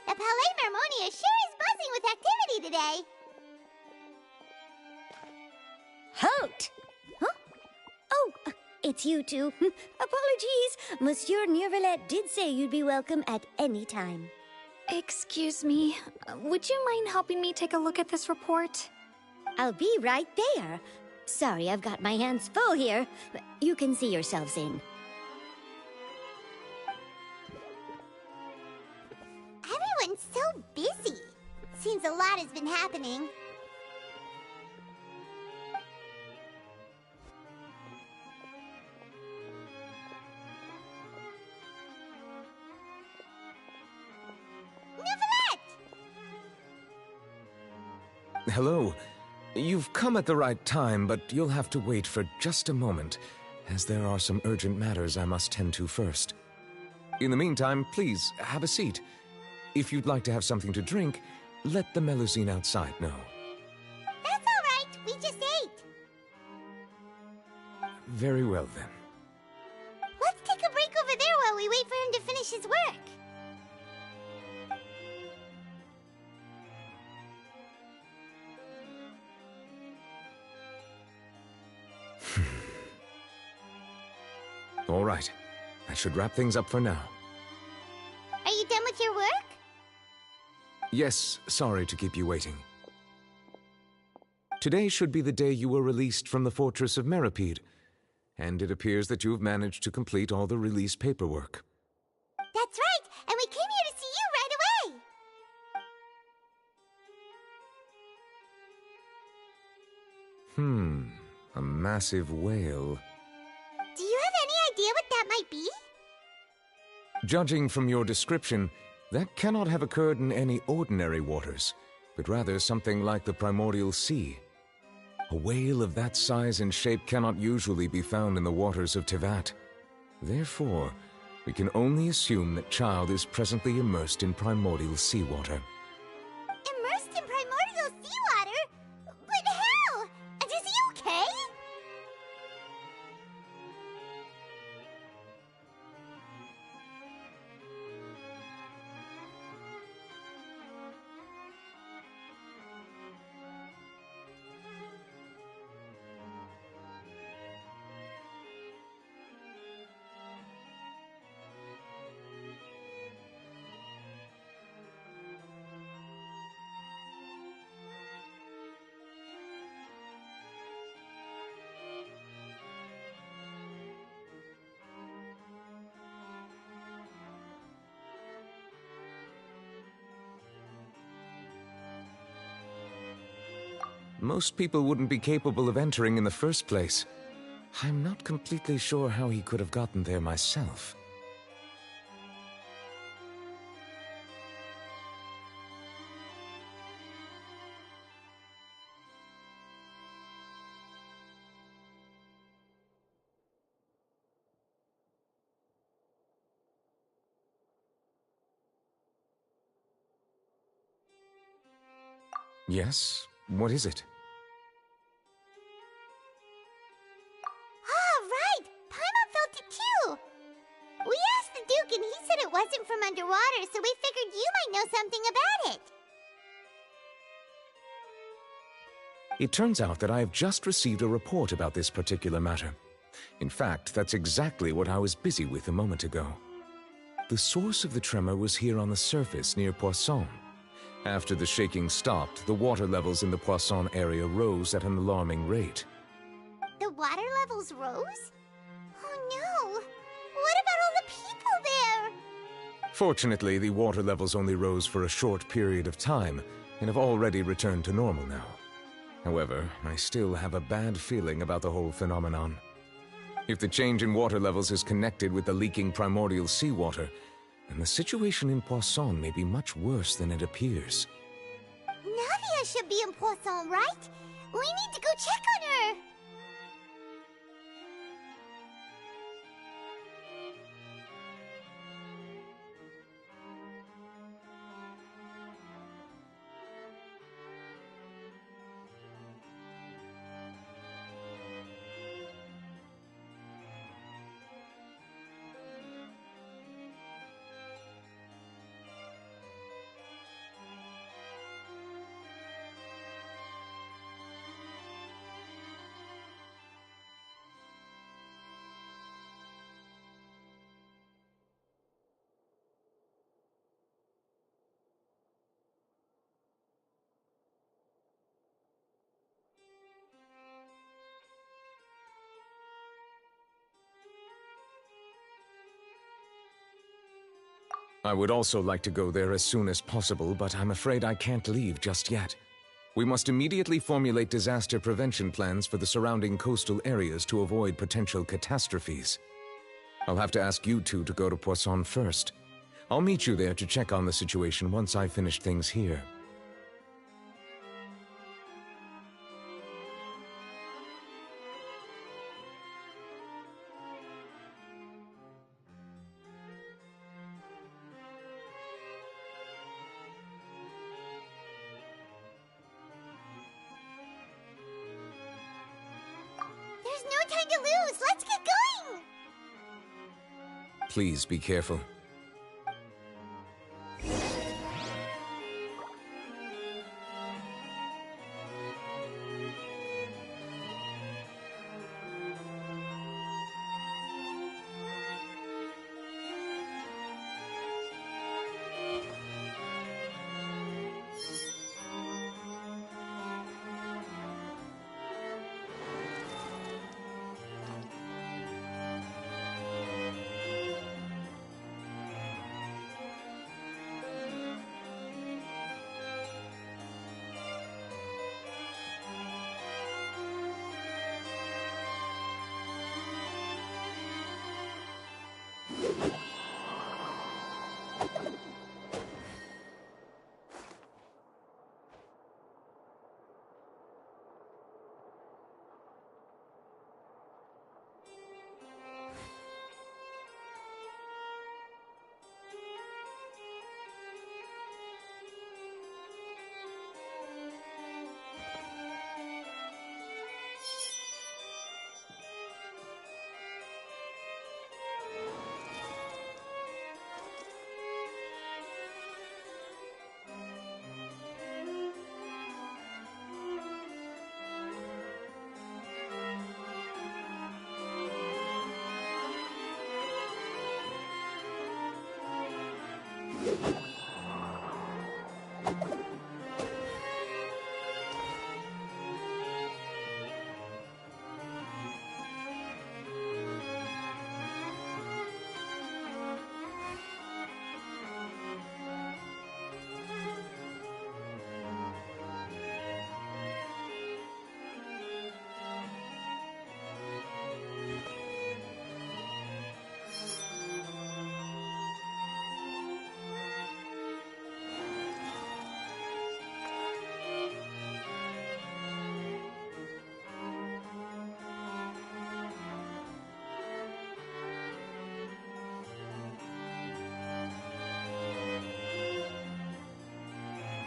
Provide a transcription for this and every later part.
The Palais Mermonia sure is buzzing with activity today. Halt! Huh? Oh, it's you two. Apologies. Monsieur Neuvillette did say you'd be welcome at any time. Excuse me, would you mind helping me take a look at this report? I'll be right there. Sorry, I've got my hands full here. You can see yourselves in. Everyone's so busy. Seems a lot has been happening. Hello. You've come at the right time, but you'll have to wait for just a moment, as there are some urgent matters I must tend to first. In the meantime, please, have a seat. If you'd like to have something to drink, let the Melusine outside know. That's all right. We just ate. Very well, then. Let's take a break over there while we wait for him to finish his work. All right. That should wrap things up for now. Are you done with your work? Yes, sorry to keep you waiting. Today should be the day you were released from the Fortress of Meripede, and it appears that you have managed to complete all the release paperwork. That's right, and we came here to see you right away. A massive whale. Do you have any idea what that might be? Judging from your description, that cannot have occurred in any ordinary waters, but rather something like the primordial sea. A whale of that size and shape cannot usually be found in the waters of Tevat. Therefore, we can only assume that Child is presently immersed in primordial seawater. Immersed in primordial seawater? But how? And is he okay? Most people wouldn't be capable of entering in the first place. I'm not completely sure how he could have gotten there myself. Yes? What is it? Ah, right! Paimon felt it too! We asked the Duke and he said it wasn't from underwater, so we figured you might know something about it. It turns out that I have just received a report about this particular matter. In fact, that's exactly what I was busy with a moment ago. The source of the tremor was here on the surface near Poisson. After the shaking stopped, the water levels in the Poisson area rose at an alarming rate. The water levels rose? Oh no! What about all the people there? Fortunately, the water levels only rose for a short period of time and have already returned to normal now. However, I still have a bad feeling about the whole phenomenon. If the change in water levels is connected with the leaking primordial seawater, then the situation in Poisson may be much worse than it appears. should be in Poisson, right? We need to go check on her! I would also like to go there as soon as possible, but I'm afraid I can't leave just yet. We must immediately formulate disaster prevention plans for the surrounding coastal areas to avoid potential catastrophes. I'll have to ask you two to go to Poisson first. I'll meet you there to check on the situation once I've finished things here. There's no time to lose! Let's get going! Please be careful.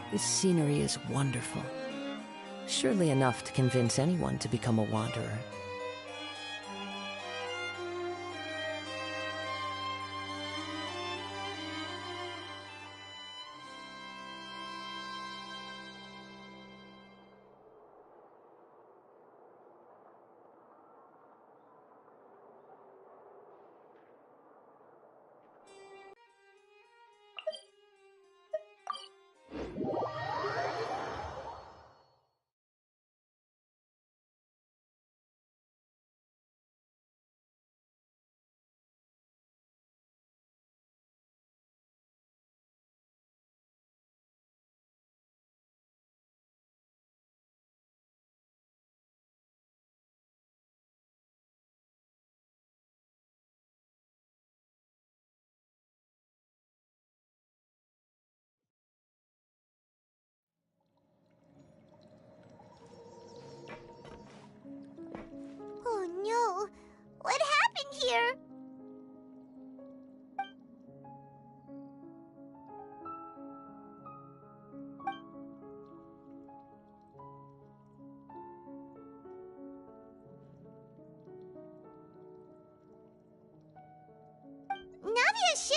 This scenery is wonderful. Surely enough to convince anyone to become a wanderer.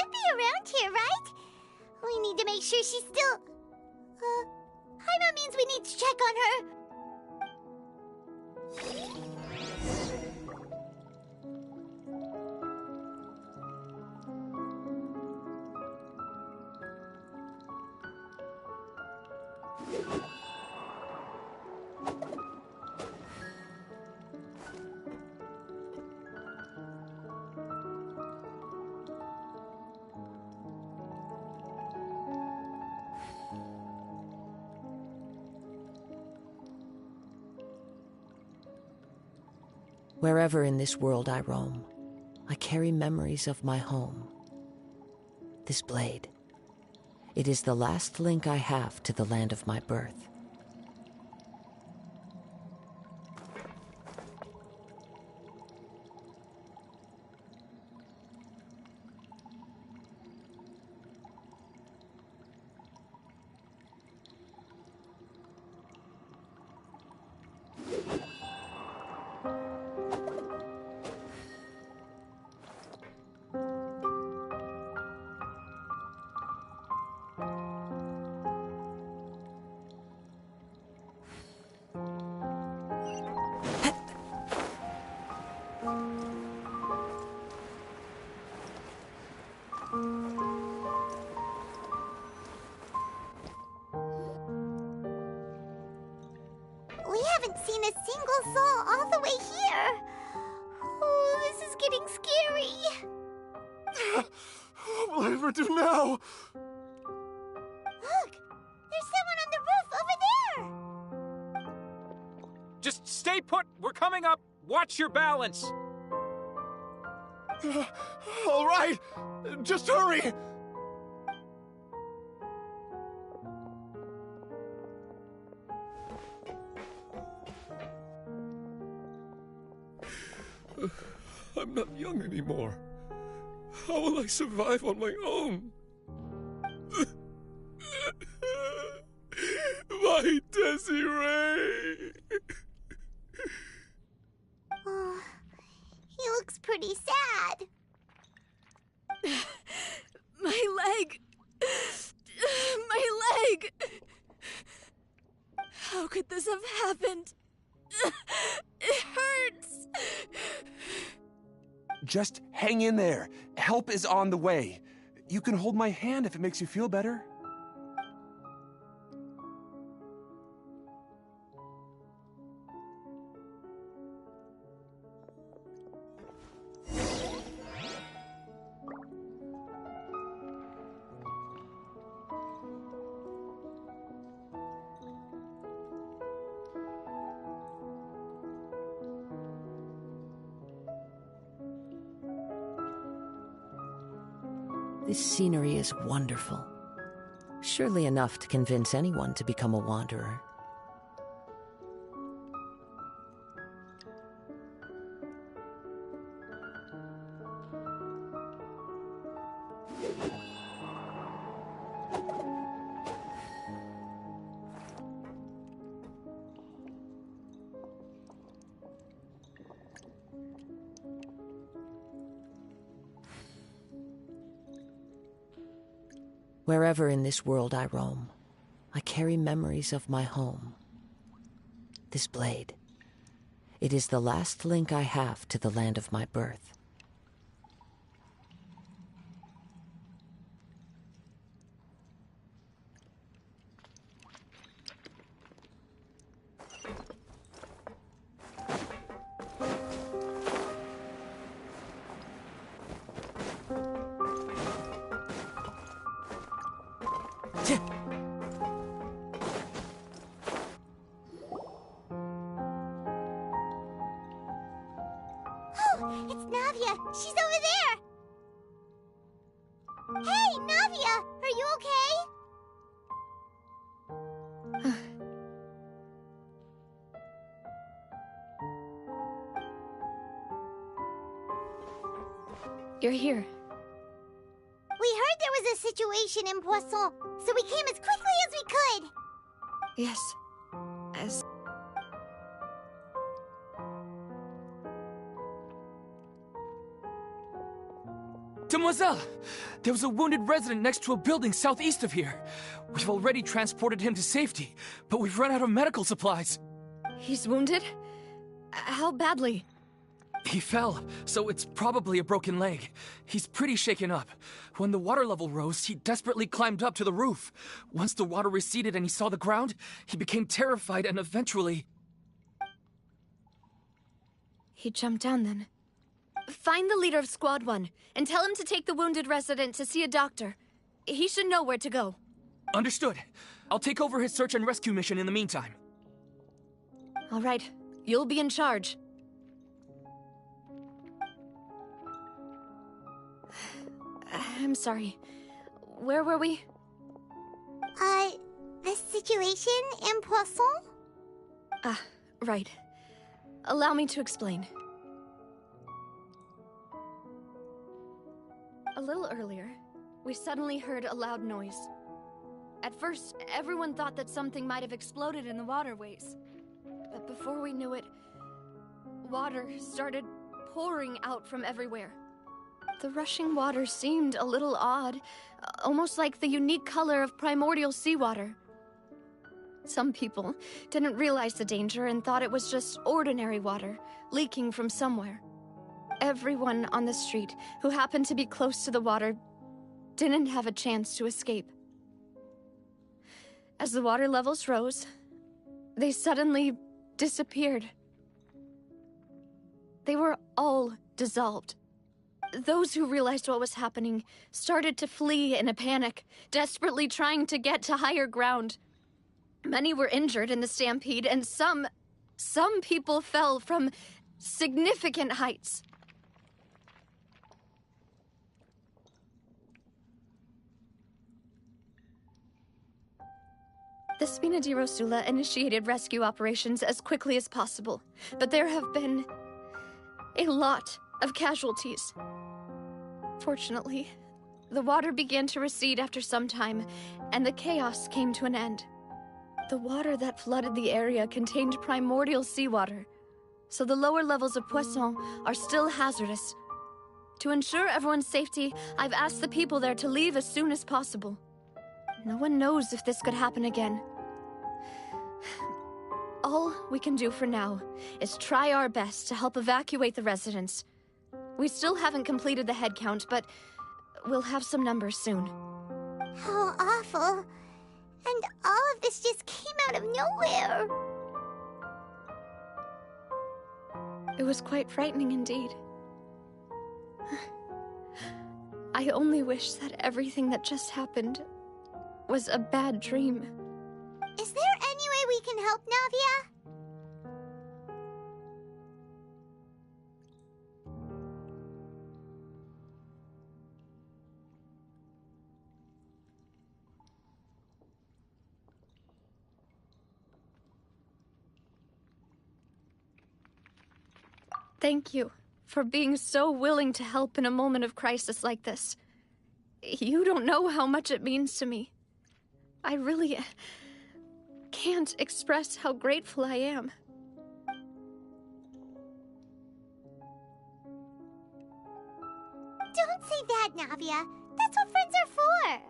should be around here, right? We need to make sure she's still... Paimon means we need to check on her. Wherever in this world I roam, I carry memories of my home. This blade, it is the last link I have to the land of my birth. We haven't seen a single soul all the way here. Oh, this is getting scary. What will I ever do now? Look, there's someone on the roof over there. Just stay put. We're coming up. Watch your balance. All right, just hurry. I'm not young anymore. How will I survive on my own? My Desiree! Oh, he looks pretty sad. My leg! My leg! How could this have happened? It hurts! Just hang in there. Help is on the way. You can hold my hand if it makes you feel better. This scenery is wonderful. Surely enough to convince anyone to become a wanderer. Wherever in this world I roam, I carry memories of my home. This blade, it is the last link I have to the land of my birth. Oh, it's Navia. She's over there. Hey, Navia, are you okay? You're here. We heard there was a situation in Poisson, so we came as quickly as we could. Yes. As... To Demoiselle! There was a wounded resident next to a building southeast of here. We've already transported him to safety, but we've run out of medical supplies. He's wounded? How badly? He fell, so it's probably a broken leg. He's pretty shaken up. When the water level rose, he desperately climbed up to the roof. Once the water receded and he saw the ground, he became terrified and eventually... He jumped down then. Find the leader of Squad 1 and tell him to take the wounded resident to see a doctor. He should know where to go. Understood. I'll take over his search and rescue mission in the meantime. All right. You'll be in charge. I'm sorry. Where were we? The situation in Poisson? Ah, right. Allow me to explain. A little earlier, we suddenly heard a loud noise. At first, everyone thought that something might have exploded in the waterways. But before we knew it, water started pouring out from everywhere. The rushing water seemed a little odd, almost like the unique color of primordial seawater. Some people didn't realize the danger and thought it was just ordinary water, leaking from somewhere. Everyone on the street who happened to be close to the water didn't have a chance to escape. As the water levels rose, they suddenly disappeared. They were all dissolved. Those who realized what was happening started to flee in a panic, desperately trying to get to higher ground. Many were injured in the stampede, and some people fell from significant heights. The Spina di Rosula initiated rescue operations as quickly as possible, but there have been a lot of casualties. Fortunately, the water began to recede after some time, and the chaos came to an end. The water that flooded the area contained primordial seawater, so the lower levels of Poisson are still hazardous. To ensure everyone's safety, I've asked the people there to leave as soon as possible. No one knows if this could happen again. All we can do for now is try our best to help evacuate the residents. We still haven't completed the head count, but we'll have some numbers soon. How awful. And all of this just came out of nowhere. It was quite frightening indeed. I only wish that everything that just happened was a bad dream. Is there any way we can help, Navia? Thank you for being so willing to help in a moment of crisis like this. You don't know how much it means to me. I really can't express how grateful I am. Don't say that, Navia. That's what friends are for.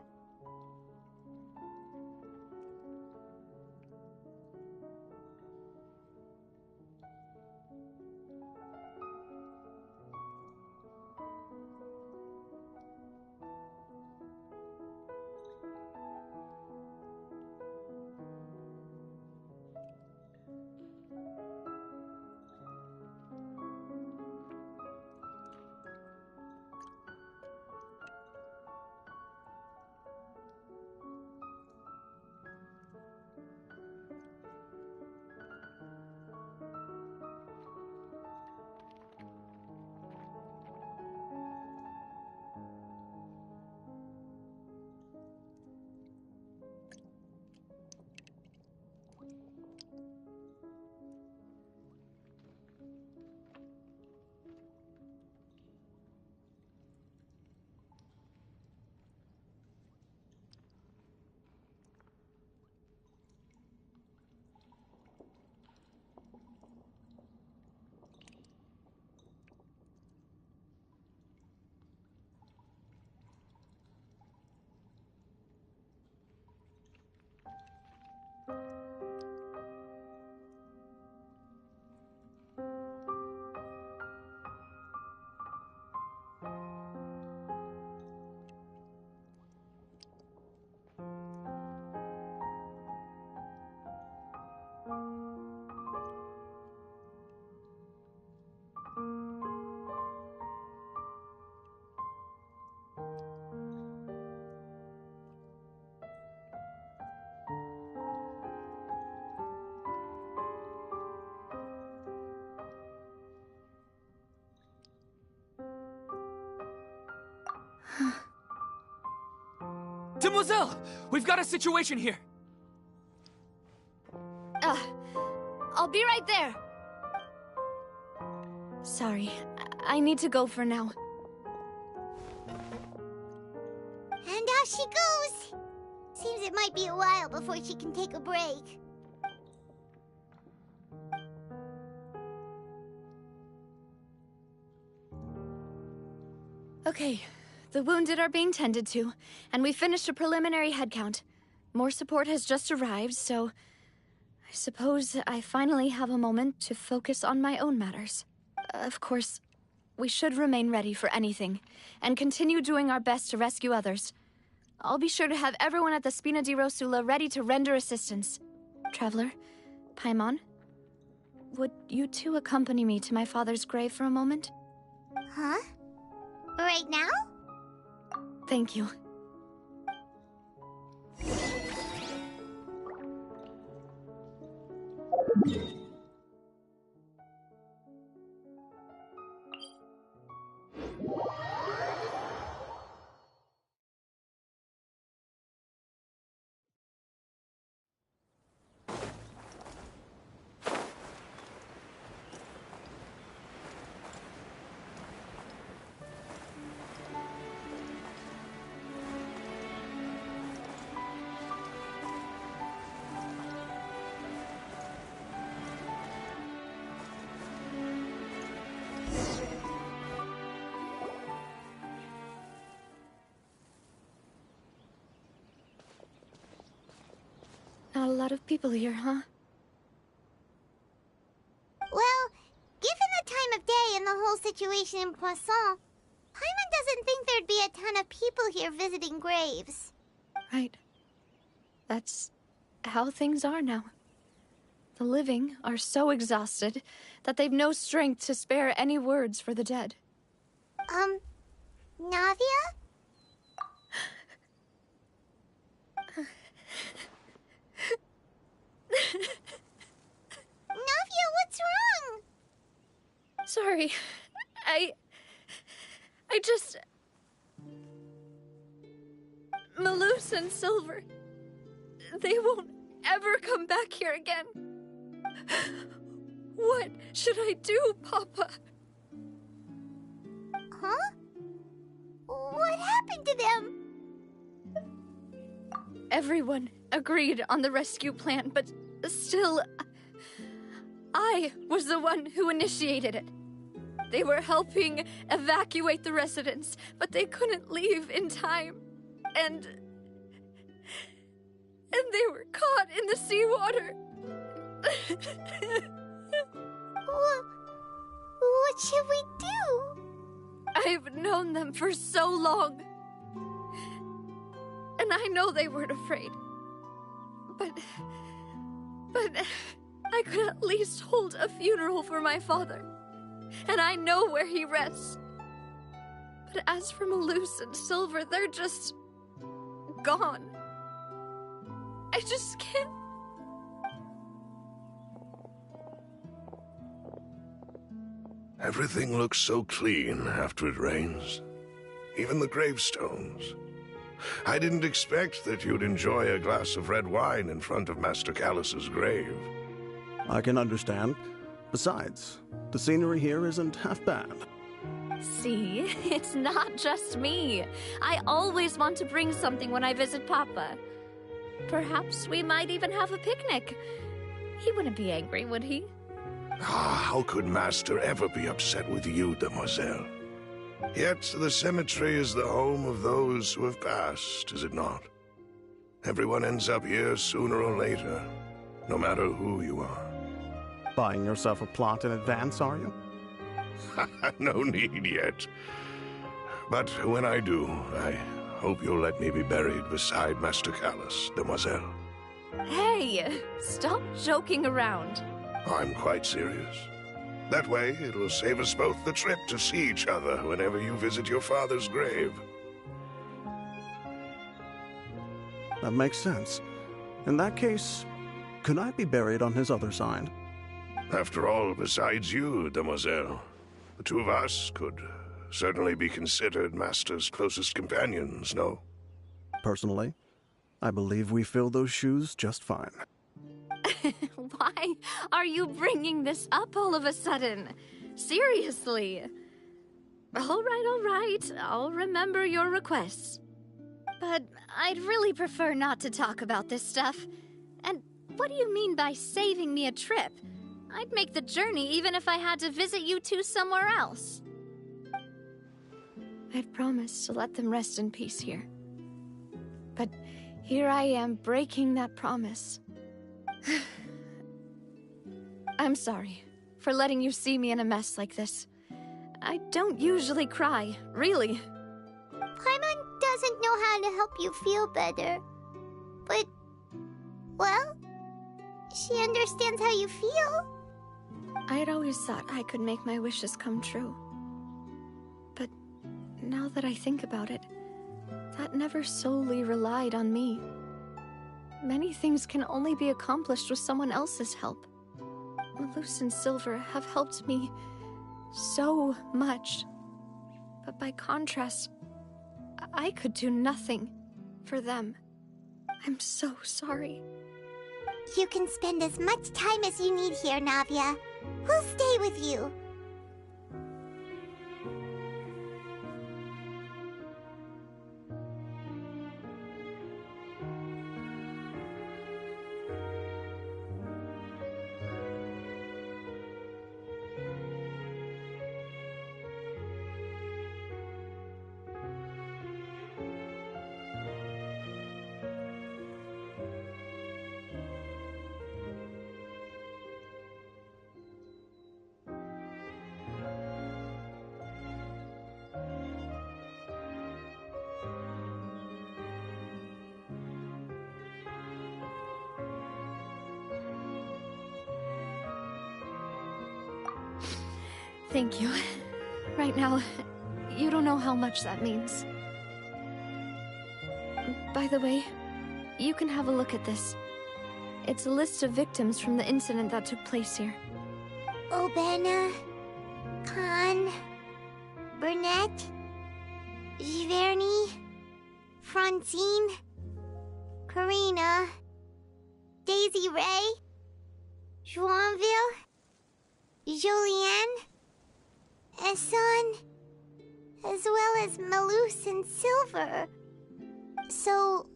Demoiselle! We've got a situation here! I'll be right there. Sorry, I need to go for now. And out she goes. Seems it might be a while before she can take a break. Okay, the wounded are being tended to, and we finished a preliminary head count. More support has just arrived, so I suppose I finally have a moment to focus on my own matters. Of course, we should remain ready for anything, and continue doing our best to rescue others. I'll be sure to have everyone at the Spina di Rosula ready to render assistance. Traveler, Paimon, would you two accompany me to my father's grave for a moment? Huh? Right now? Thank you. Not a lot of people here, huh? Well, given the time of day and the whole situation in Poisson, Paimon doesn't think there'd be a ton of people here visiting graves. Right. That's how things are now. The living are so exhausted that they've no strength to spare any words for the dead. Navia? Navia, what's wrong? Sorry. I just... Malus and Silver... They won't ever come back here again. What should I do, Papa? Huh? What happened to them? Everyone agreed on the rescue plan, but still... I was the one who initiated it. They were helping evacuate the residents, but they couldn't leave in time. And they were caught in the seawater. What should we do? I've known them for so long. And I know they weren't afraid. But I could at least hold a funeral for my father. And I know where he rests. But as for Malus and Silver, they're just... gone. I just can't... Everything looks so clean after it rains. Even the gravestones. I didn't expect that you'd enjoy a glass of red wine in front of Master Callus's grave. I can understand. Besides, the scenery here isn't half bad. See, it's not just me. I always want to bring something when I visit Papa. Perhaps we might even have a picnic. He wouldn't be angry, would he? Ah, how could Master ever be upset with you, demoiselle? Yet the cemetery is the home of those who have passed, is it not? Everyone ends up here sooner or later. no matter who you are. Buying yourself a plot in advance, are you? No need yet. But when I do, I hope you'll let me be buried beside Master Callus, demoiselle. Hey, stop joking around. I'm quite serious. That way, it'll save us both the trip to see each other whenever you visit your father's grave. That makes sense. In that case, could I be buried on his other side? After all, besides you, demoiselle, the two of us could certainly be considered Master's closest companions, no? Personally, I believe we fill those shoes just fine. Why are you bringing this up all of a sudden? Seriously. All right. I'll remember your requests. But I'd really prefer not to talk about this stuff. And what do you mean by saving me a trip? I'd make the journey even if I had to visit you two somewhere else. I'd promised to let them rest in peace here. But here I am breaking that promise. I'm sorry for letting you see me in a mess like this. I don't usually cry, really. Paimon doesn't know how to help you feel better. But, well, she understands how you feel. I'd always thought I could make my wishes come true. But now that I think about it, that never solely relied on me. Many things can only be accomplished with someone else's help. Malus and Silver have helped me so much. But by contrast, I could do nothing for them. I'm so sorry. You can spend as much time as you need here, Navia. We'll stay with you. Thank you. Right now, you don't know how much that means. By the way, you can have a look at this. It's a list of victims from the incident that took place here. Obena, Khan, Burnett, Giverny, Francine, Karina, Daisy Ray, Joinville, Julianne, Esson, as well as Malus and Silver. So,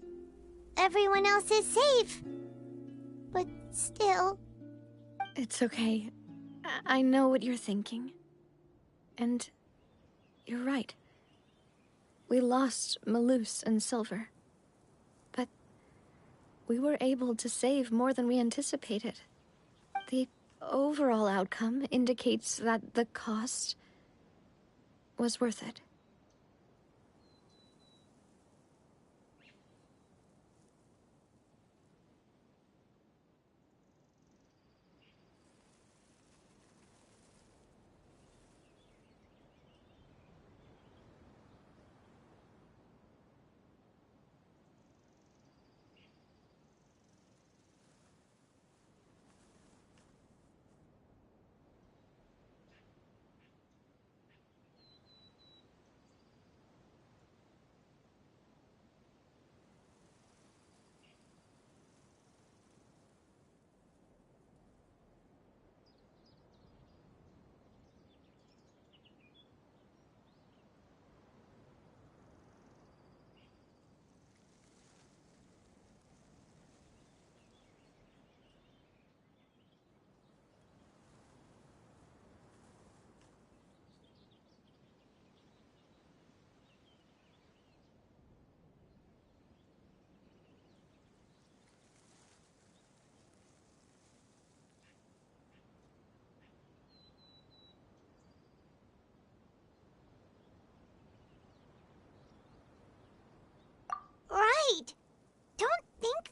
everyone else is safe. But still... It's okay. I know what you're thinking. And you're right. We lost Malus and Silver. But we were able to save more than we anticipated. The overall outcome indicates that the cost was worth it.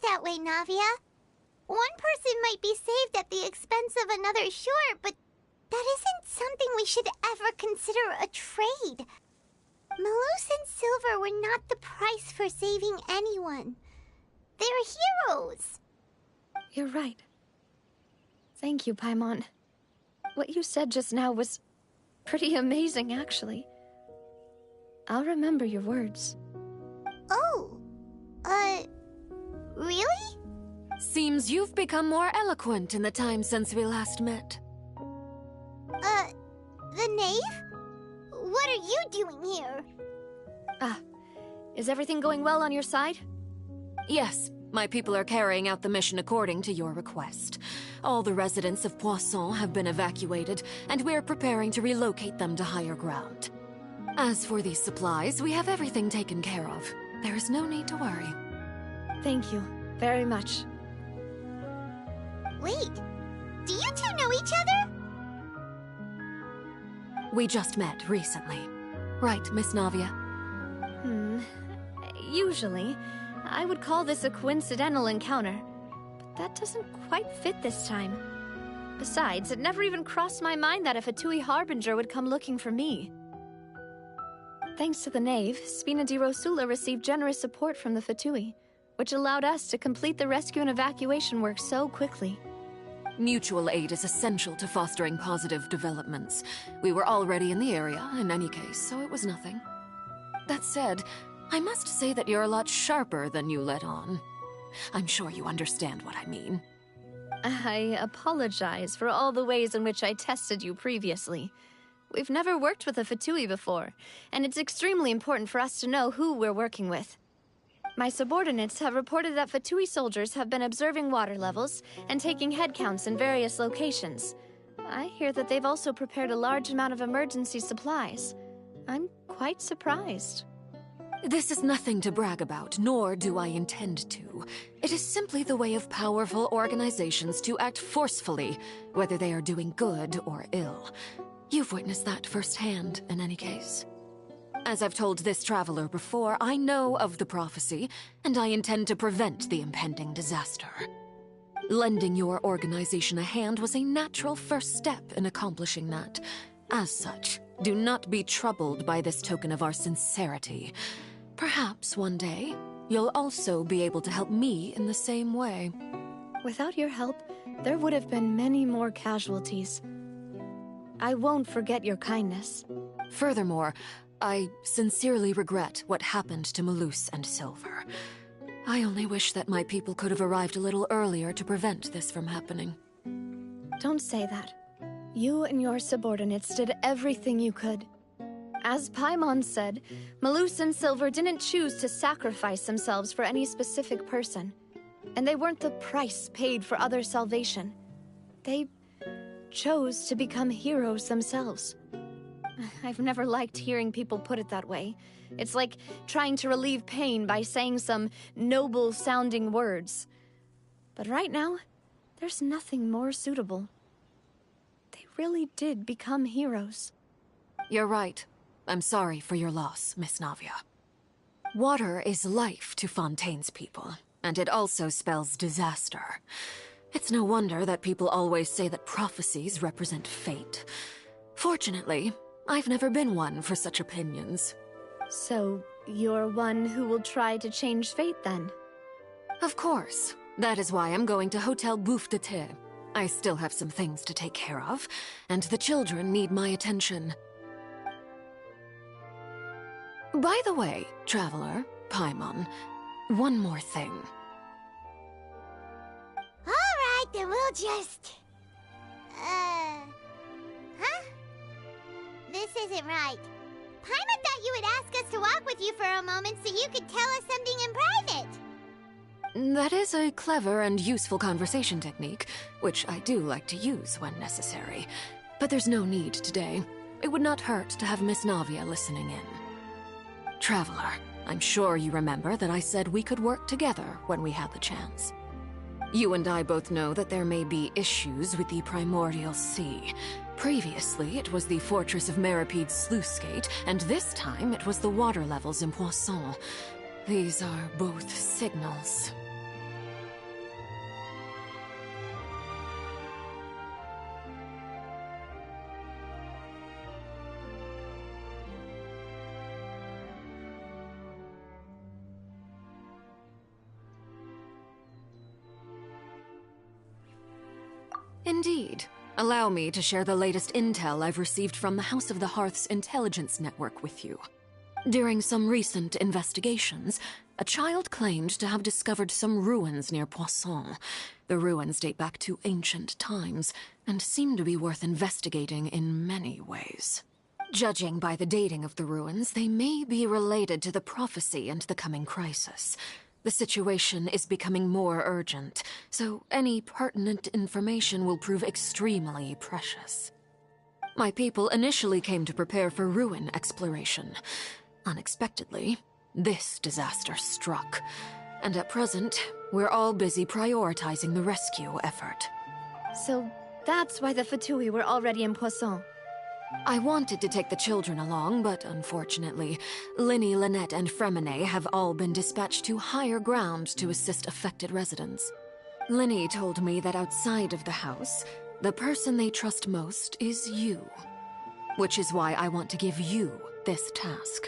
that way, Navia. One person might be saved at the expense of another, sure, but that isn't something we should ever consider a trade. Malus and Silver were not the price for saving anyone. They're heroes. You're right. Thank you, Paimon. What you said just now was pretty amazing, actually. I'll remember your words. Oh, really? Seems you've become more eloquent in the time since we last met. The knave? What are you doing here? Is everything going well on your side? Yes, my people are carrying out the mission according to your request. All the residents of Poisson have been evacuated, and we're preparing to relocate them to higher ground. As for these supplies, we have everything taken care of. There is no need to worry. Thank you very much. Wait, do you two know each other? We just met recently. Right, Miss Navia? Usually, I would call this a coincidental encounter, but that doesn't quite fit this time. Besides, it never even crossed my mind that a Fatui Harbinger would come looking for me. Thanks to the Knave, Spina di Rosula received generous support from the Fatui, which allowed us to complete the rescue and evacuation work so quickly. Mutual aid is essential to fostering positive developments. We were already in the area, in any case, so it was nothing. That said, I must say that you're a lot sharper than you let on. I'm sure you understand what I mean. I apologize for all the ways in which I tested you previously. We've never worked with a Fatui before, and it's extremely important for us to know who we're working with. My subordinates have reported that Fatui soldiers have been observing water levels and taking head counts in various locations. I hear that they've also prepared a large amount of emergency supplies. I'm quite surprised. This is nothing to brag about, nor do I intend to. It is simply the way of powerful organizations to act forcefully, whether they are doing good or ill. You've witnessed that firsthand, in any case. As I've told this traveler before, I know of the prophecy, and I intend to prevent the impending disaster. Lending your organization a hand was a natural first step in accomplishing that. As such, do not be troubled by this token of our sincerity. Perhaps one day, you'll also be able to help me in the same way. Without your help, there would have been many more casualties. I won't forget your kindness. Furthermore, I sincerely regret what happened to Malus and Silver. I only wish that my people could have arrived a little earlier to prevent this from happening. Don't say that. You and your subordinates did everything you could. As Paimon said, Malus and Silver didn't choose to sacrifice themselves for any specific person. And they weren't the price paid for other salvation. They chose to become heroes themselves. I've never liked hearing people put it that way. It's like trying to relieve pain by saying some noble-sounding words. But right now, there's nothing more suitable. They really did become heroes. You're right. I'm sorry for your loss, Miss Navia. Water is life to Fontaine's people, and it also spells disaster. It's no wonder that people always say that prophecies represent fate. Fortunately, I've never been one for such opinions. So, you're one who will try to change fate, then? Of course. That is why I'm going to Hotel Bouffe de Thé. I still have some things to take care of, and the children need my attention. By the way, Traveler, Paimon, one more thing. Alright, then we'll just... Huh? This isn't right. Paimon thought you would ask us to walk with you for a moment so you could tell us something in private. That is a clever and useful conversation technique, which I do like to use when necessary. But there's no need today. It would not hurt to have Miss Navia listening in. Traveler, I'm sure you remember that I said we could work together when we had the chance. You and I both know that there may be issues with the Primordial Sea. Previously, it was the fortress of Meripede's sluice gate, and this time it was the water levels in Poisson. These are both signals. Indeed. Allow me to share the latest intel I've received from the House of the Hearth's intelligence network with you. During some recent investigations, a child claimed to have discovered some ruins near Poisson. The ruins date back to ancient times, and seem to be worth investigating in many ways. Judging by the dating of the ruins, they may be related to the prophecy and the coming crisis. The situation is becoming more urgent, so any pertinent information will prove extremely precious. My people initially came to prepare for ruin exploration. Unexpectedly, this disaster struck, and at present, we're all busy prioritizing the rescue effort. So that's why the Fatui were already in Poisson. I wanted to take the children along, but unfortunately, Linny, Lynette, and Fremine have all been dispatched to higher ground to assist affected residents. Linny told me that outside of the house, the person they trust most is you. Which is why I want to give you this task.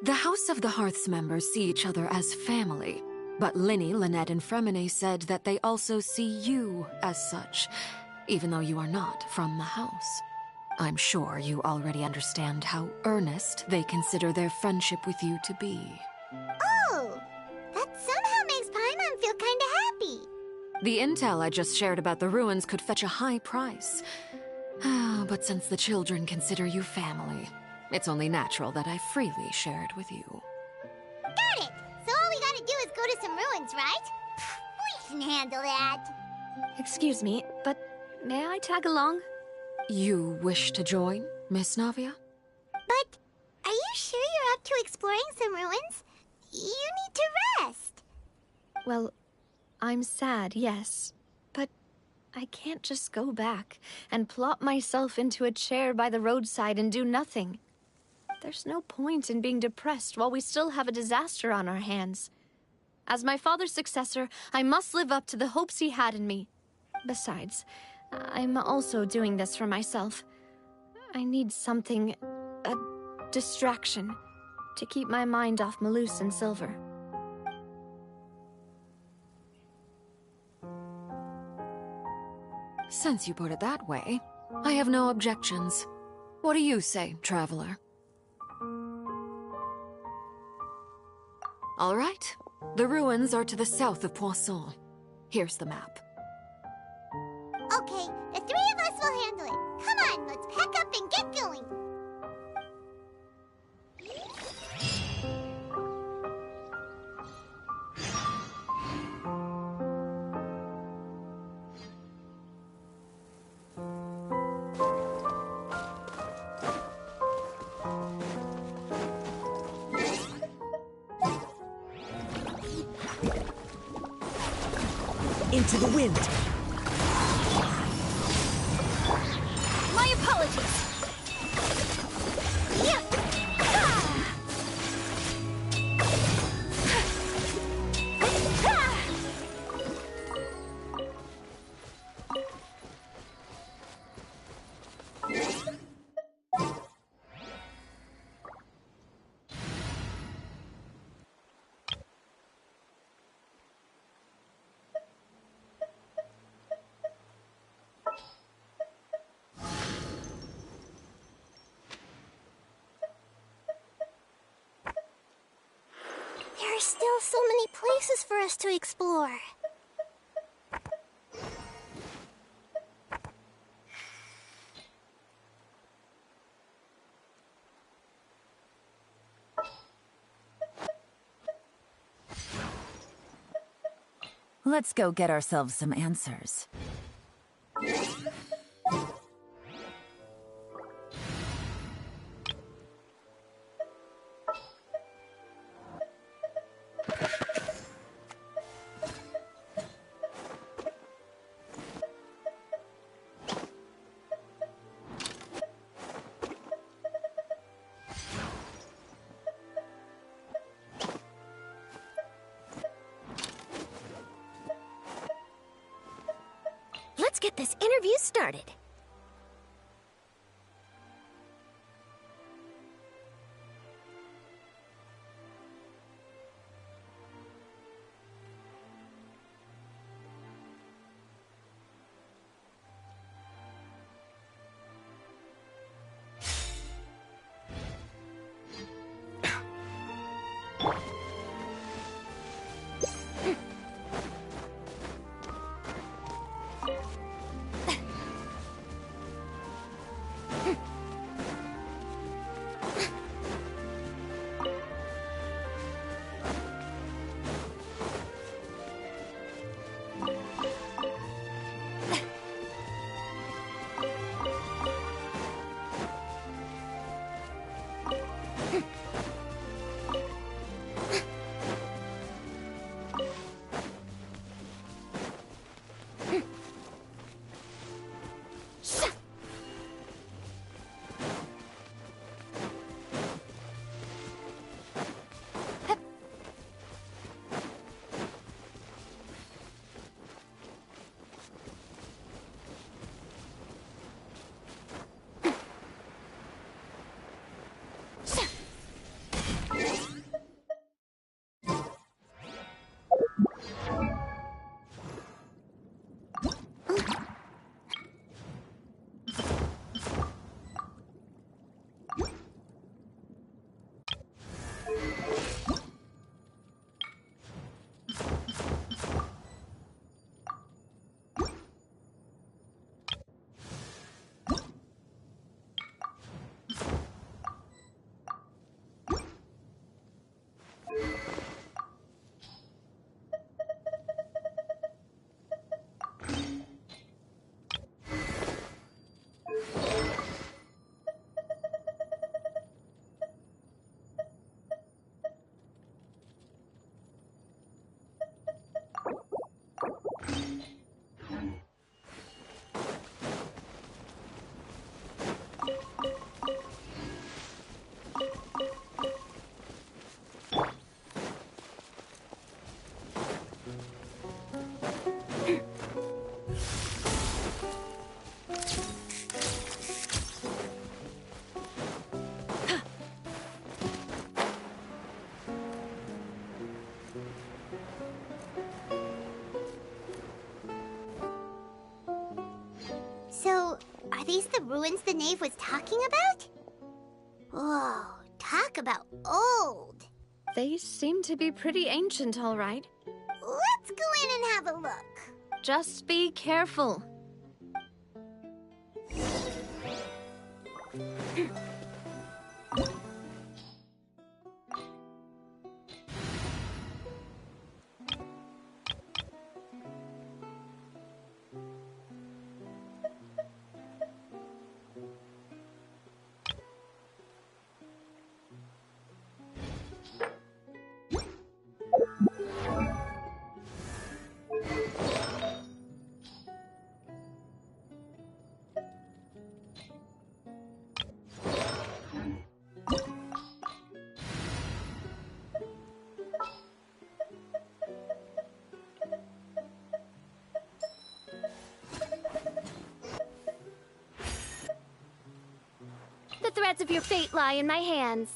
The House of the Hearth's members see each other as family. But Linny, Lynette, and Fremine said that they also see you as such, even though you are not from the house. I'm sure you already understand how earnest they consider their friendship with you to be. Oh, that somehow makes Paimon feel kinda happy. The intel I just shared about the ruins could fetch a high price. But since the children consider you family, it's only natural that I freely share it with you. Got it! So all we gotta do is go to some ruins, right? We can handle that. Excuse me, but may I tag along? You wish to join, Miss Navia? But are you sure you're up to exploring some ruins? You need to rest. Well, I'm sad, yes. But I can't just go back and plop myself into a chair by the roadside and do nothing. There's no point in being depressed while we still have a disaster on our hands. As my father's successor, I must live up to the hopes he had in me. Besides, I'm also doing this for myself. I need something, a distraction, to keep my mind off Malus and Silver. Since you put it that way, I have no objections. What do you say, traveler? All right. The ruins are to the south of Poisson. Here's the map. Okay, the three of us will handle it. Come on, let's pack up and get going. Into the wind. My apologies. Yeah. There are still so many places for us to explore. Let's go get ourselves some answers. Let's get this interview started. these the ruins the knave was talking about? Whoa, talk about old. They seem to be pretty ancient, all right. Let's go in and have a look. Just be careful. The threads of your fate lie in my hands.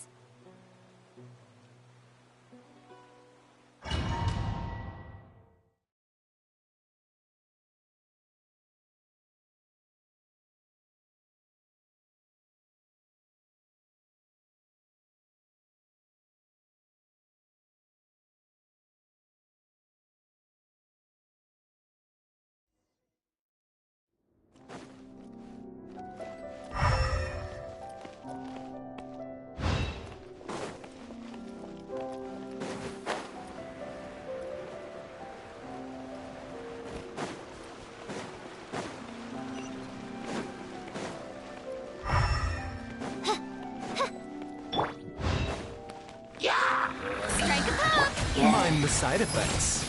Mind the side effects.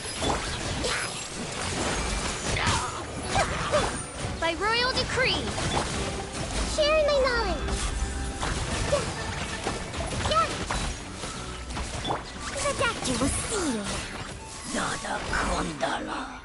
By royal decree. Sharing my knowledge. Protect you with steel. Nada Kondala.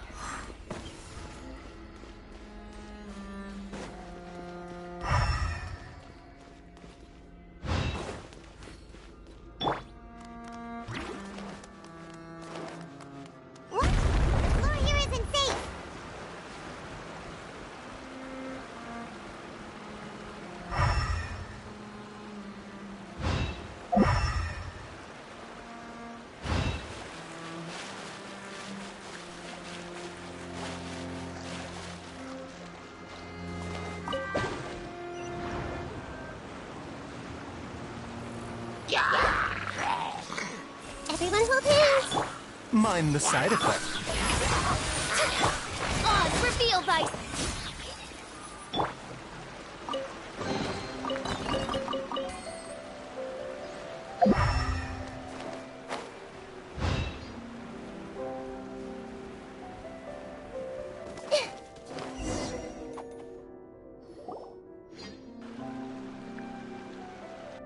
Everyone hold hands. Mind the side effects. Oz, reveal vice.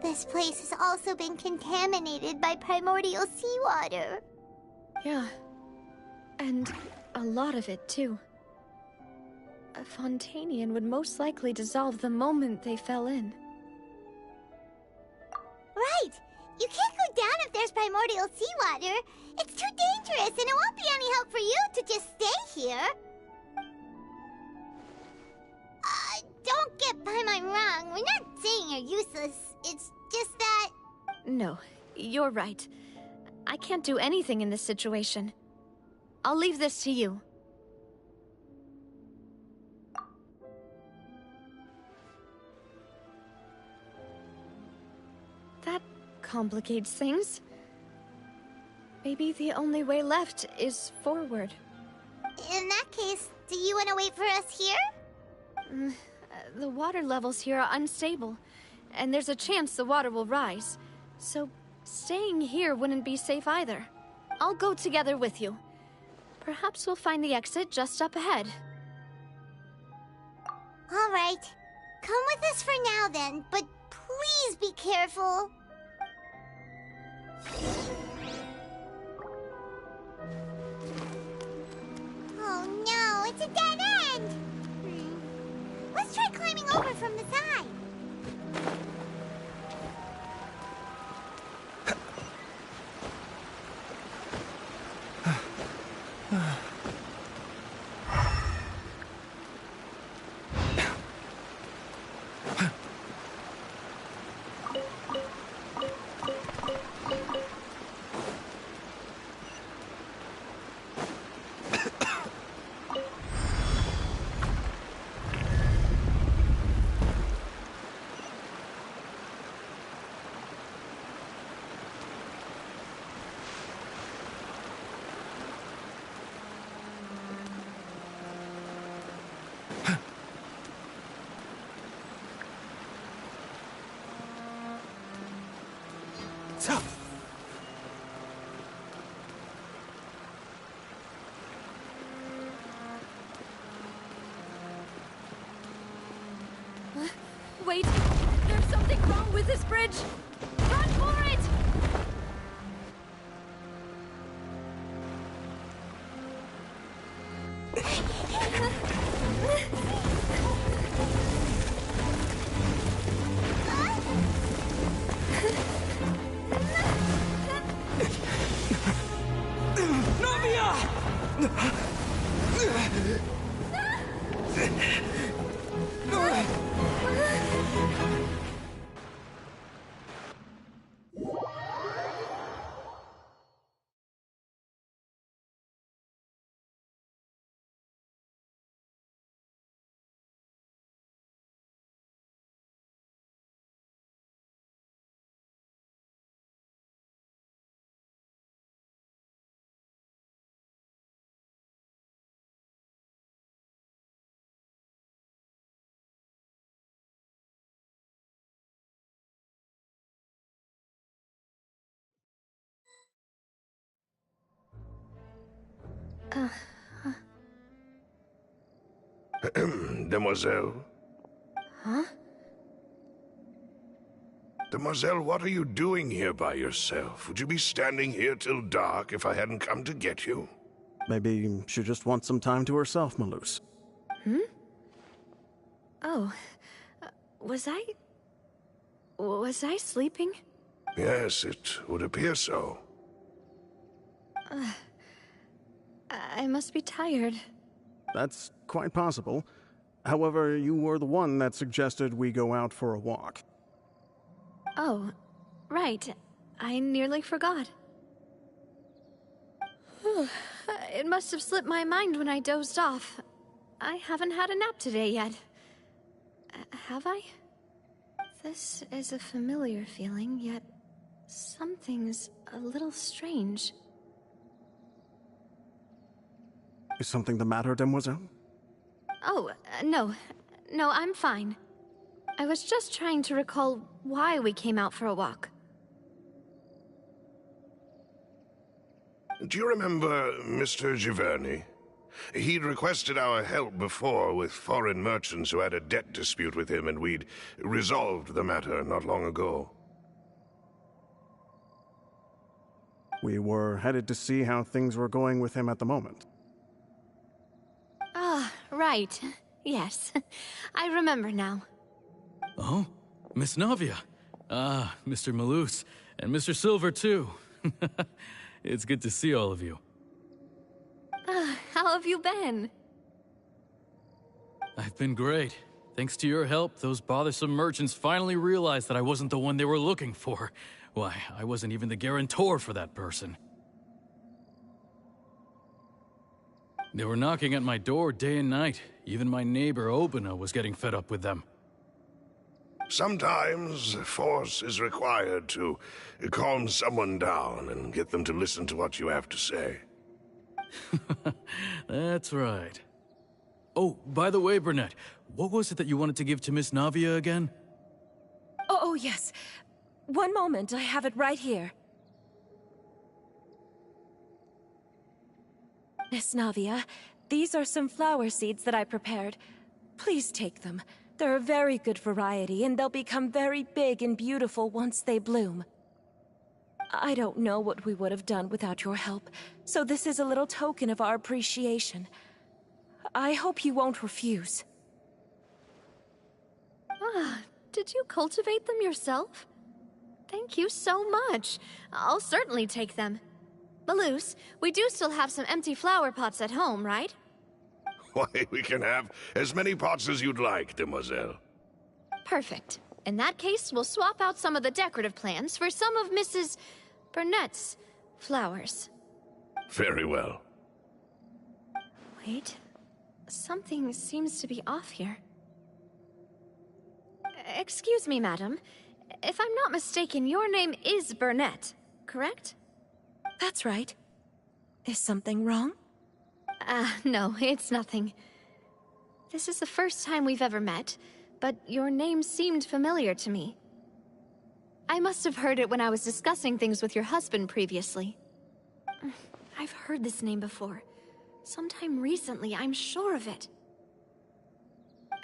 This place has also been contaminated by primordial seawater. Yeah. And a lot of it, too. A Fontainian would most likely dissolve the moment they fell in. Right! You can't go down if there's primordial seawater. It's too dangerous, and it won't be any help for you to just stay here. Don't get by my wrong. We're not saying you're useless. It's just that... No, you're right. I can't do anything in this situation. I'll leave this to you. That complicates things. Maybe the only way left is forward. In that case, do you want to wait for us here? The water levels here are unstable, and there's a chance the water will rise. So staying here wouldn't be safe either. I'll go together with you. Perhaps we'll find the exit just up ahead. All right. Come with us for now then, but please be careful. Oh no, it's a dead end! Let's try climbing over from the side. Wait! There's something wrong with this bridge! Run for it! Demoiselle? Huh? Demoiselle, what are you doing here by yourself? Would you be standing here till dark if I hadn't come to get you? Maybe she just wants some time to herself, Malus. Hmm? Oh. Was I sleeping? Yes, it would appear so. I must be tired. That's quite possible. However, you were the one that suggested we go out for a walk. Oh, right. I nearly forgot. It must have slipped my mind when I dozed off. I haven't had a nap today yet. Have I? This is a familiar feeling, yet something's a little strange. Is something the matter, Demoiselle? Oh, no. No, I'm fine. I was just trying to recall why we came out for a walk. Do you remember Mr. Giverny? He'd requested our help before with foreign merchants who had a debt dispute with him, and we'd resolved the matter not long ago. We were headed to see how things were going with him at the moment. Ah, right. Yes. I remember now. Oh, Miss Navia. Ah, Mr. Malus, and Mr. Silver, too. It's good to see all of you. How have you been? I've been great. Thanks to your help, those bothersome merchants finally realized that I wasn't the one they were looking for. Why, I wasn't even the guarantor for that person. They were knocking at my door day and night. Even my neighbor, Obina, was getting fed up with them. Sometimes force is required to calm someone down and get them to listen to what you have to say. That's right. Oh, by the way, Burnett, what was it that you wanted to give to Miss Navia again? Oh, yes. One moment, I have it right here. Miss Navia, these are some flower seeds that I prepared. Please take them. They're a very good variety, and they'll become very big and beautiful once they bloom. I don't know what we would have done without your help, so this is a little token of our appreciation. I hope you won't refuse. Ah, did you cultivate them yourself? Thank you so much. I'll certainly take them. Malus, we do still have some empty flower pots at home, right? Why, we can have as many pots as you'd like, Demoiselle. Perfect. In that case, we'll swap out some of the decorative plants for some of Mrs. Burnett's flowers. Very well. Wait. Something seems to be off here. Excuse me, madam. If I'm not mistaken, your name is Burnett, correct? That's right. Is something wrong? No, it's nothing. This is the first time we've ever met, but your name seemed familiar to me. I must have heard it when I was discussing things with your husband previously. I've heard this name before. Sometime recently, I'm sure of it.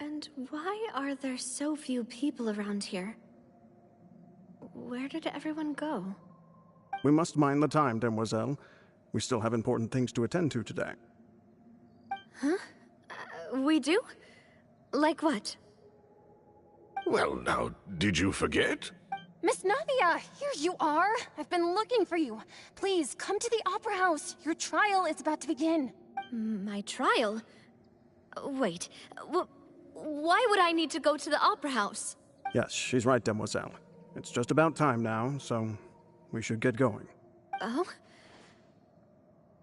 And why are there so few people around here? Where did everyone go? We must mind the time, demoiselle. We still have important things to attend to today. Huh? We do? Like what? Well, now, did you forget? Miss Navia, here you are. I've been looking for you. Please, come to the Opera House. Your trial is about to begin. My trial? Wait, why would I need to go to the Opera House? Yes, she's right, demoiselle. It's just about time now, so we should get going. Oh?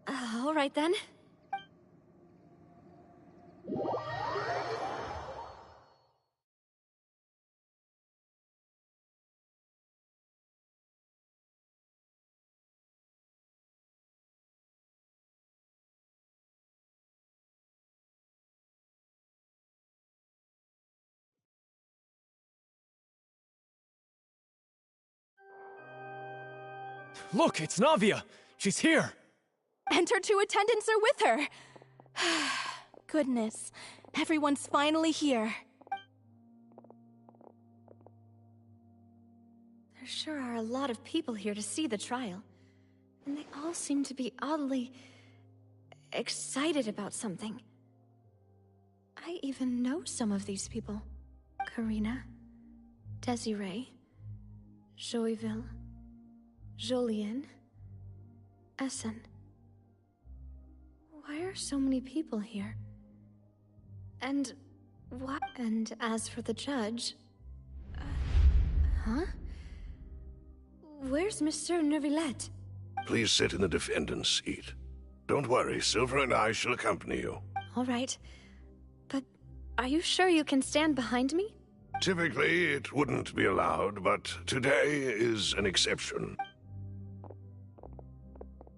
All right then. Look, it's Navia! She's here! And her two attendants are with her. Goodness, everyone's finally here. There sure are a lot of people here to see the trial. And they all seem to be oddly excited about something. I even know some of these people. Karina, Desiree, Joyville, Jolien, Essen. Why are so many people here? And what? And as for the judge... huh? Where's Monsieur Neuvillette? Please sit in the defendant's seat. Don't worry, Silver and I shall accompany you. All right. But are you sure you can stand behind me? Typically, it wouldn't be allowed, but today is an exception.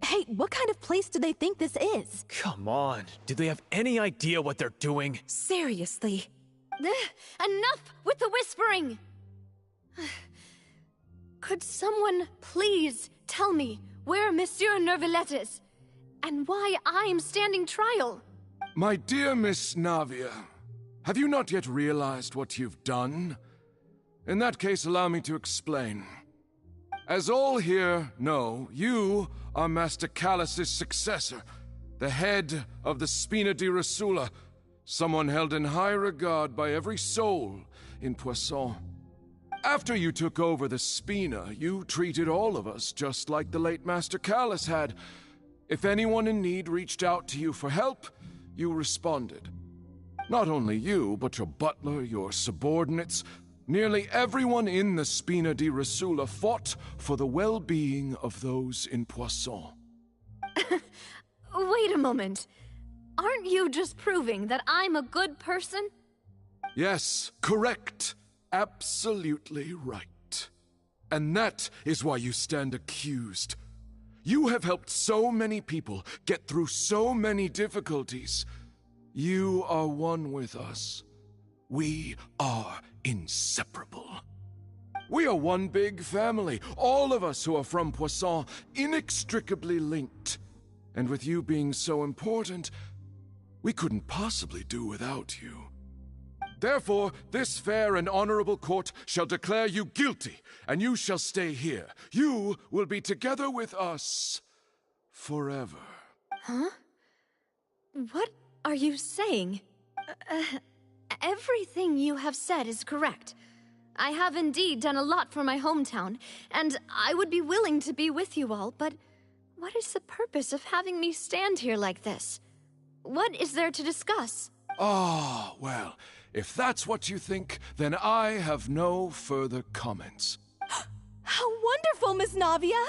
Hey, what kind of place do they think this is? Come on, do they have any idea what they're doing? Seriously. Enough with the whispering! Could someone please tell me where Monsieur Neuvillette is? And why I'm standing trial? My dear Miss Navia, have you not yet realized what you've done? In that case, allow me to explain. As all here know, you are Master Callus's successor, the head of the Spina di Rosula, someone held in high regard by every soul in Poisson. After you took over the Spina, you treated all of us just like the late Master Callus had. If anyone in need reached out to you for help, you responded. Not only you, but your butler, your subordinates, nearly everyone in the Spina di Rosula fought for the well-being of those in Poisson. Wait a moment. Aren't you just proving that I'm a good person? Yes, correct. Absolutely right. And that is why you stand accused. You have helped so many people get through so many difficulties. You are one with us. We are inseparable. We are one big family, all of us who are from Poisson, inextricably linked. And with you being so important, we couldn't possibly do without you. Therefore, this fair and honorable court shall declare you guilty, and you shall stay here. You will be together with us forever. Huh? What are you saying? Everything you have said is correct. I have indeed done a lot for my hometown, and I would be willing to be with you all, but what is the purpose of having me stand here like this? What is there to discuss? Ah, well, if that's what you think, then I have no further comments. How wonderful, Miss Navia!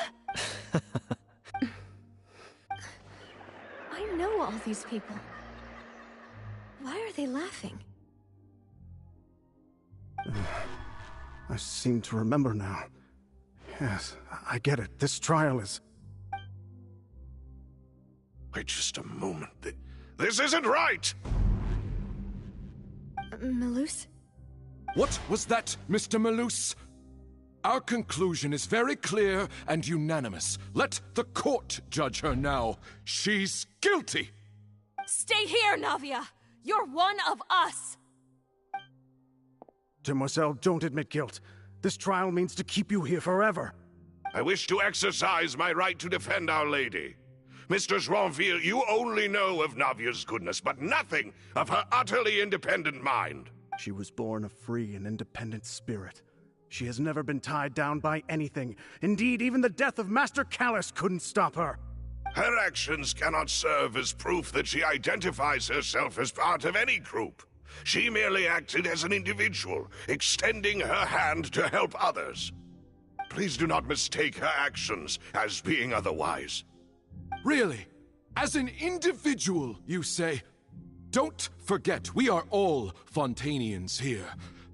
I know all these people. Why are they laughing? I seem to remember now. Yes, I get it. This trial is... Wait just a moment. This isn't right! Malus? What was that, Mr. Malus? Our conclusion is very clear and unanimous. Let the court judge her now. She's guilty! Stay here, Navia! You're one of us! Demoiselle, don't admit guilt. This trial means to keep you here forever. I wish to exercise my right to defend Our Lady. Mistress Ronville, you only know of Navia's goodness, but nothing of her utterly independent mind. She was born a free and independent spirit. She has never been tied down by anything. Indeed, even the death of Master Callus couldn't stop her. Her actions cannot serve as proof that she identifies herself as part of any group. She merely acted as an individual, extending her hand to help others. Please do not mistake her actions as being otherwise. Really? As an individual, you say? Don't forget, we are all Fontainians here.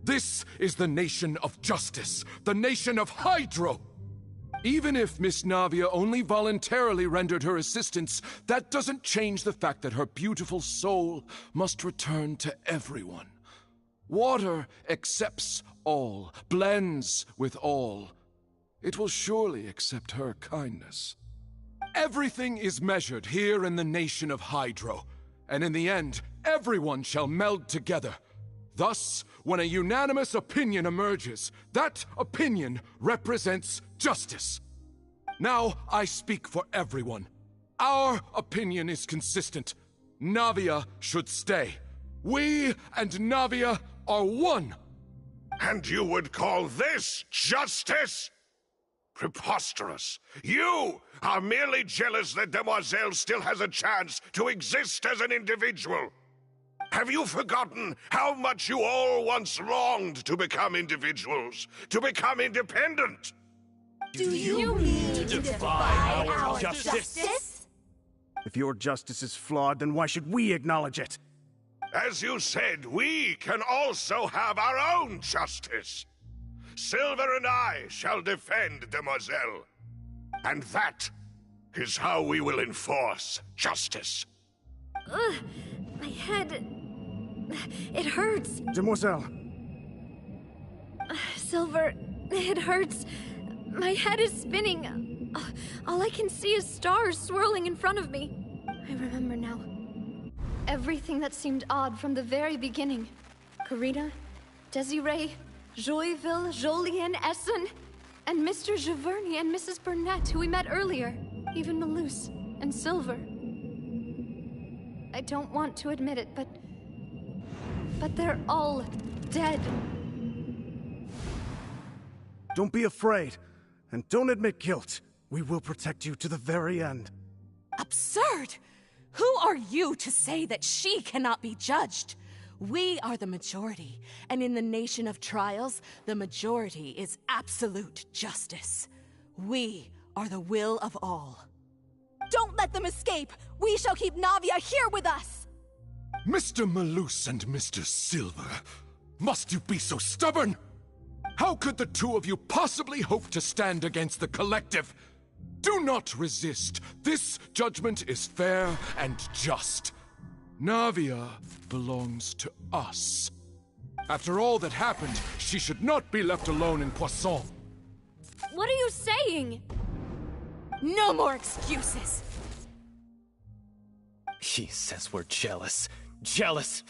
This is the nation of justice, the nation of Hydro. Even if Miss Navia only voluntarily rendered her assistance, that doesn't change the fact that her beautiful soul must return to everyone. Water accepts all, blends with all. It will surely accept her kindness. Everything is measured here in the nation of Hydro, and in the end, everyone shall meld together. Thus, when a unanimous opinion emerges, that opinion represents justice. Now, I speak for everyone. Our opinion is consistent. Navia should stay. We and Navia are one. And you would call this justice? Preposterous. You are merely jealous that Demoiselle still has a chance to exist as an individual. Have you forgotten how much you all once longed to become individuals, to become independent? Do you mean to defy our justice? If your justice is flawed, then why should we acknowledge it? As you said, we can also have our own justice. Silver and I shall defend Demoiselle. And that is how we will enforce justice. My head... It hurts. Demoiselle. Silver, it hurts. My head is spinning. All I can see is stars swirling in front of me. I remember now. Everything that seemed odd from the very beginning. Karina, Desiree, Joyville, Jolien, Essen, and Mr. Giverny and Mrs. Burnett, who we met earlier. Even Malus and Silver. I don't want to admit it, but they're all dead. Don't be afraid, and don't admit guilt. We will protect you to the very end. Absurd! Who are you to say that she cannot be judged? We are the majority, and in the nation of trials, the majority is absolute justice. We are the will of all. Don't let them escape! We shall keep Navia here with us! Mr. Malus and Mr. Silver, must you be so stubborn? How could the two of you possibly hope to stand against the collective? Do not resist. This judgment is fair and just. Navia belongs to us. After all that happened, she should not be left alone in Poisson. What are you saying? No more excuses! She says we're jealous. Jealous?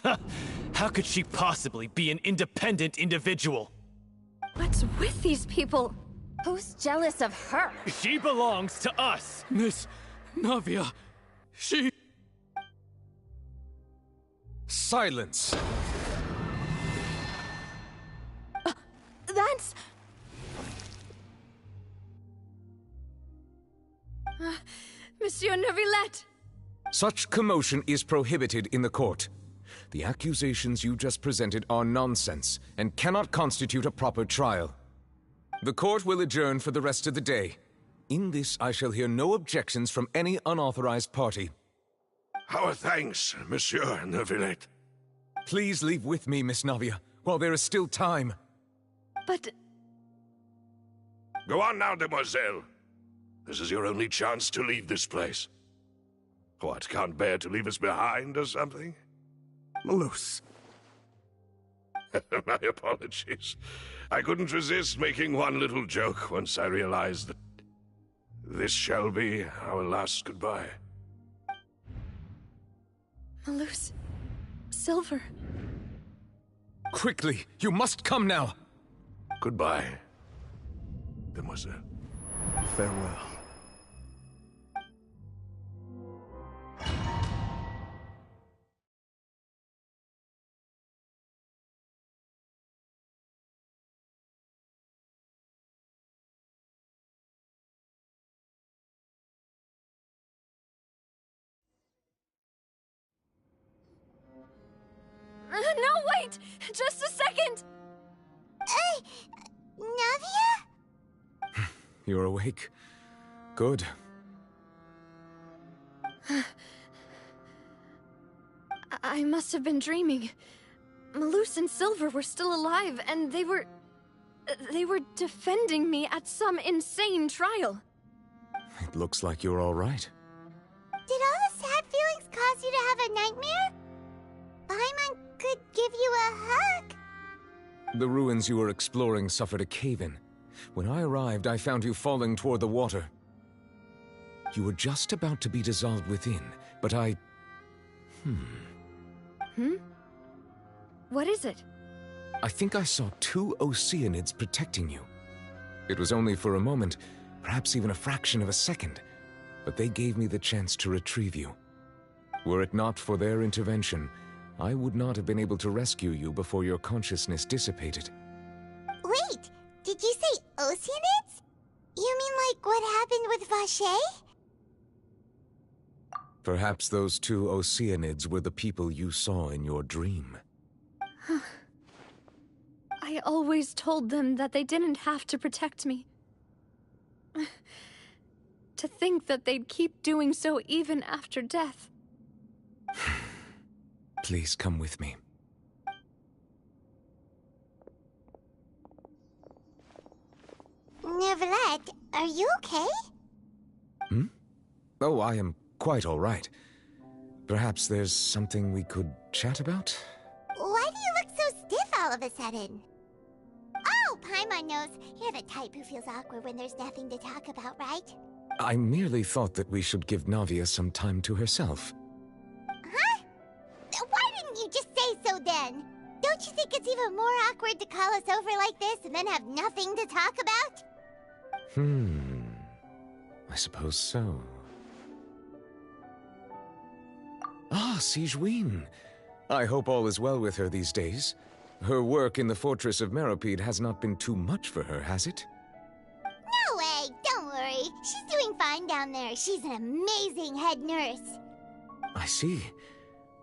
How could she possibly be an independent individual? What's with these people? Who's jealous of her? She belongs to us! Miss Navia, she... Silence! That's... Monsieur Neuvillette! Such commotion is prohibited in the court. The accusations you just presented are nonsense and cannot constitute a proper trial. The court will adjourn for the rest of the day. In this, I shall hear no objections from any unauthorized party. Our thanks, Monsieur Neuvillette. Please leave with me, Miss Navia, while there is still time. But... Go on now, Demoiselle. This is your only chance to leave this place. What, can't bear to leave us behind or something? Malus. My apologies. I couldn't resist making one little joke once I realized that this shall be our last goodbye. Malus. Silver. Quickly, you must come now. Goodbye, demoiselle. Farewell. No, wait! Just a second! Navia? You're awake. Good. I must have been dreaming. Malus and Silver were still alive, and they were defending me at some insane trial. It looks like you're all right. Did all the sad feelings cause you to have a nightmare? Paimon could give you a hug. The ruins you were exploring suffered a cave-in. When I arrived, I found you falling toward the water. You were just about to be dissolved within, but I... What is it? I think I saw 2 Oceanids protecting you. It was only for a moment, perhaps even a fraction of a second, but they gave me the chance to retrieve you. Were it not for their intervention, I would not have been able to rescue you before your consciousness dissipated. Wait, did you say Oceanids? You mean like what happened with Vache? Perhaps those 2 Oceanids were the people you saw in your dream. I always told them that they didn't have to protect me. To think that they'd keep doing so even after death. Please come with me. Neuvillette, are you okay? Oh, I am quite all right. Perhaps there's something we could chat about? Why do you look so stiff all of a sudden? Oh, Paimon knows. You're the type who feels awkward when there's nothing to talk about, right? I merely thought that we should give Navia some time to herself. Huh? Why didn't you just say so then? Don't you think it's even more awkward to call us over like this and then have nothing to talk about? I suppose so. Ah, Sigewinne. I hope all is well with her these days. Her work in the Fortress of Meropide has not been too much for her, has it? No way! Don't worry. She's doing fine down there. She's an amazing head nurse. I see.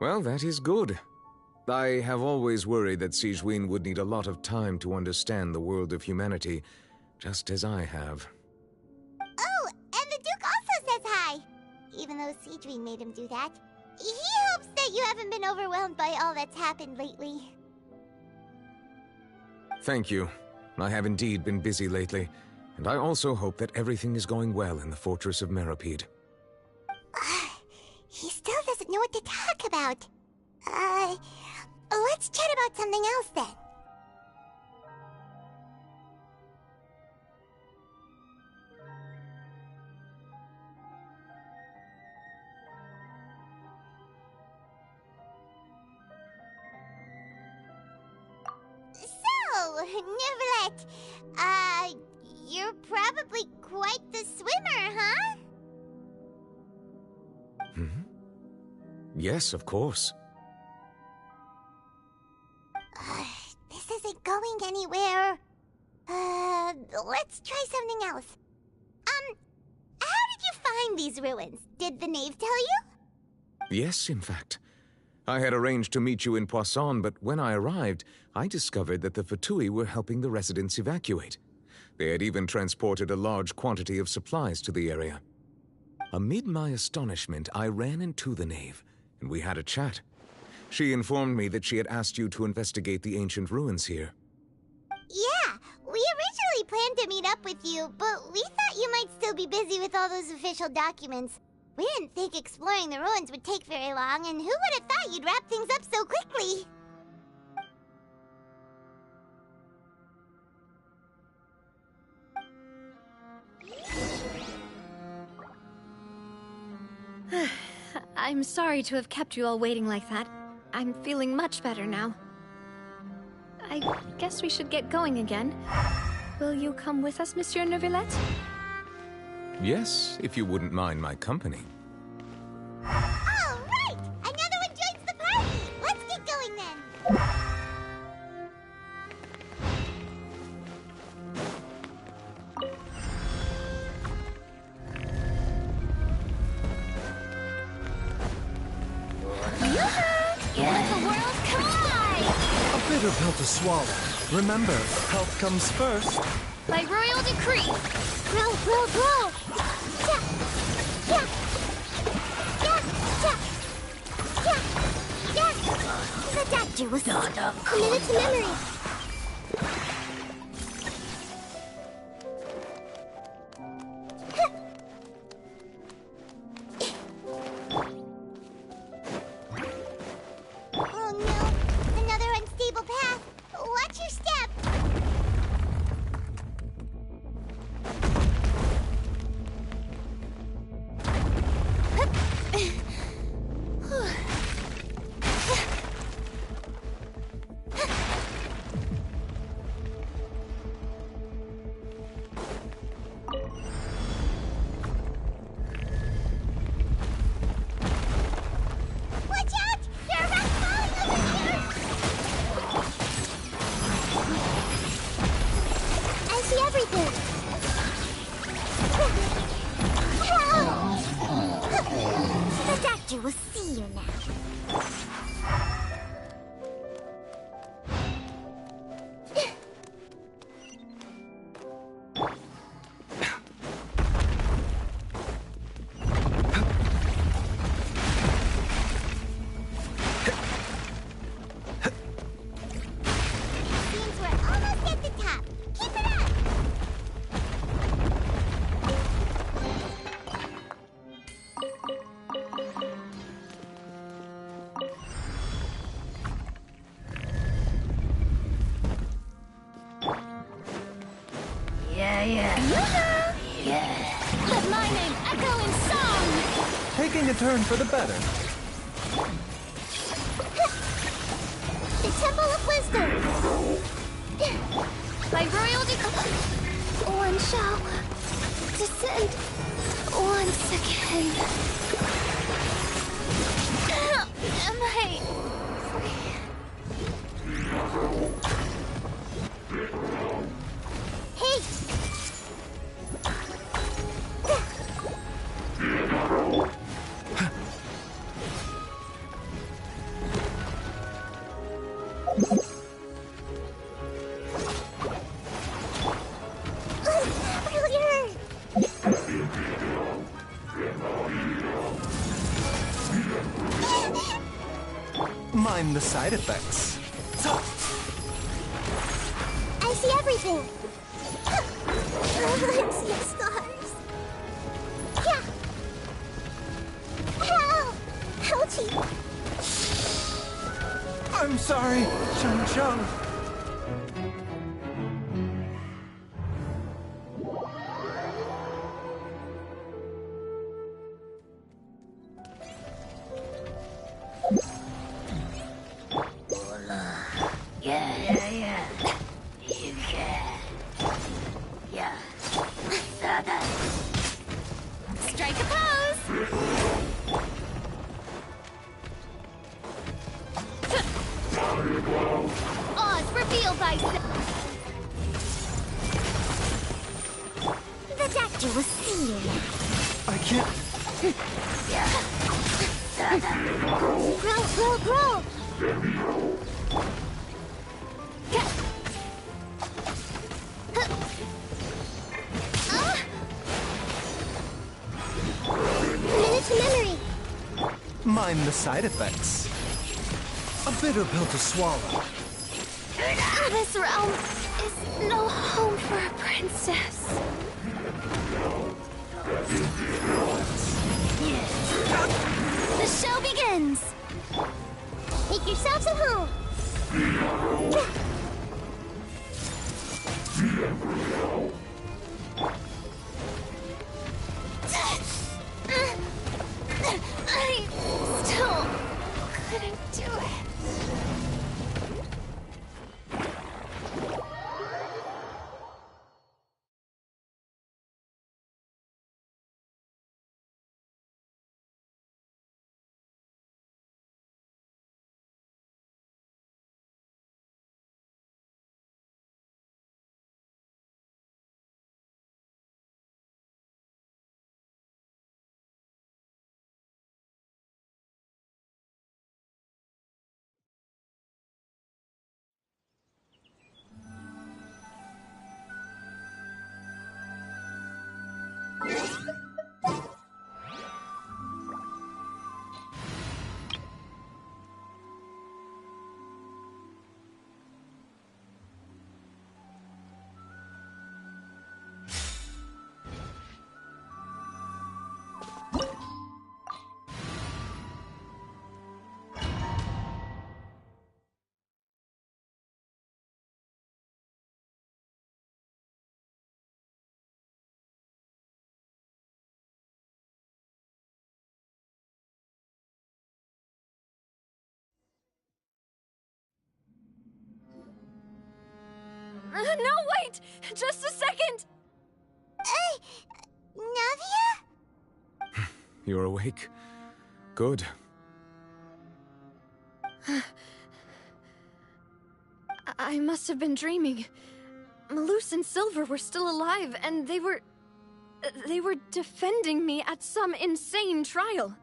Well, that is good. I have always worried that Sigewinne would need a lot of time to understand the world of humanity, just as I have. Oh, and the Duke also says hi! Even though Sigewinne made him do that. He hopes that you haven't been overwhelmed by all that's happened lately. Thank you. I have indeed been busy lately, and I also hope that everything is going well in the Fortress of Meropide. He still doesn't know what to talk about. Let's chat about something else then. So, Neuvillette, you're probably quite the swimmer, huh? Yes, of course. This isn't going anywhere. Let's try something else. How did you find these ruins? Did the knave tell you? Yes, in fact. I had arranged to meet you in Poisson, but when I arrived, I discovered that the Fatui were helping the residents evacuate. They had even transported a large quantity of supplies to the area. Amid my astonishment, I ran into the knave, and we had a chat. She informed me that she had asked you to investigate the ancient ruins here. Yeah, we originally planned to meet up with you, but we thought you might still be busy with all those official documents. We didn't think exploring the ruins would take very long, and who would have thought you'd wrap things up so quickly? I'm sorry to have kept you all waiting like that. I'm feeling much better now. I guess we should get going again. Will you come with us, Monsieur Neuvillette? Yes, if you wouldn't mind my company. All right! Another one joins the party! Let's get going then! Let the world collide! A bitter pill to swallow. Remember, health comes first. By royal decree! Grow, grow, grow! Yeah! Yeah! Yeah! Yeah! Yeah! Yeah! The doctor was committed to memory. Oh no! Another unstable path! Watch your step! Watch out! There are rocks falling over here! I see everything! Help! The doctor will see you now. Seems we're almost at the top. Keep it up! Let my name echo in song! Taking a turn for the better. The Temple of Wisdom! By royal decree! One shall descend once again. Am I... Hey! Earlier! Mind the side effects. I see everything! I see stars! Yeah! Help! Ouchie! I'm sorry, Chung Chung. Strike a pose! Oz revealed thyself! The doctor will see you now. I can't. Grow, grow, grow! Committed to memory. Mind the side effects. A bitter pill to swallow. This realm is no home for a princess. The show begins. Make yourselves at home. I still couldn't do it. No, wait! Just a second! Navia? You're awake? Good. I must have been dreaming. Malus and Silver were still alive, and they were defending me at some insane trial.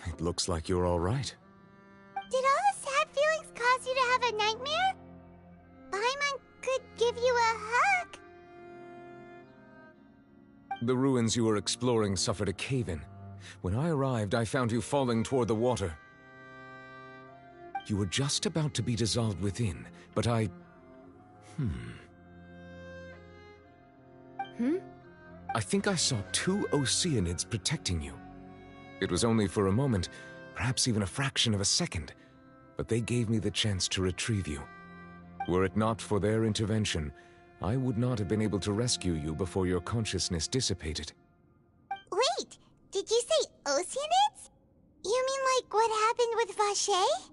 It looks like you're all right. Did all the sad feelings cause you to have a nightmare? Paimon could give you a hug. The ruins you were exploring suffered a cave-in. When I arrived, I found you falling toward the water. You were just about to be dissolved within, but I... I think I saw 2 Oceanids protecting you. It was only for a moment, perhaps even a fraction of a second, but they gave me the chance to retrieve you. Were it not for their intervention, I would not have been able to rescue you before your consciousness dissipated. Wait, did you say Oceanids? You mean like what happened with Vache?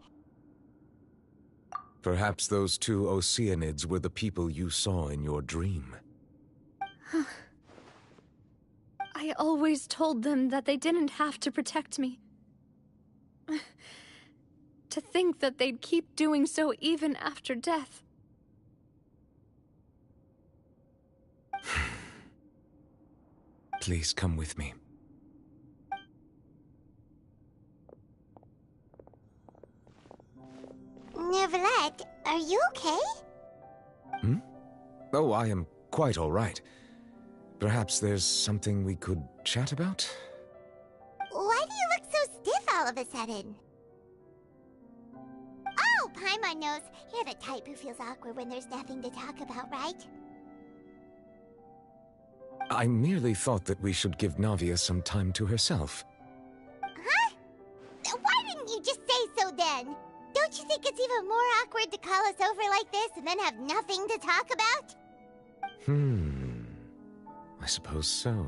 Perhaps those 2 Oceanids were the people you saw in your dream. I always told them that they didn't have to protect me. To think that they'd keep doing so even after death. Please come with me. Neverlet, are you okay? Oh, I am quite all right. Perhaps there's something we could chat about? Why do you look so stiff all of a sudden? Oh, Paimon knows. You're the type who feels awkward when there's nothing to talk about, right? I merely thought that we should give Navia some time to herself. Huh? Why didn't you just say so then? Don't you think it's even more awkward to call us over like this and then have nothing to talk about? I suppose so.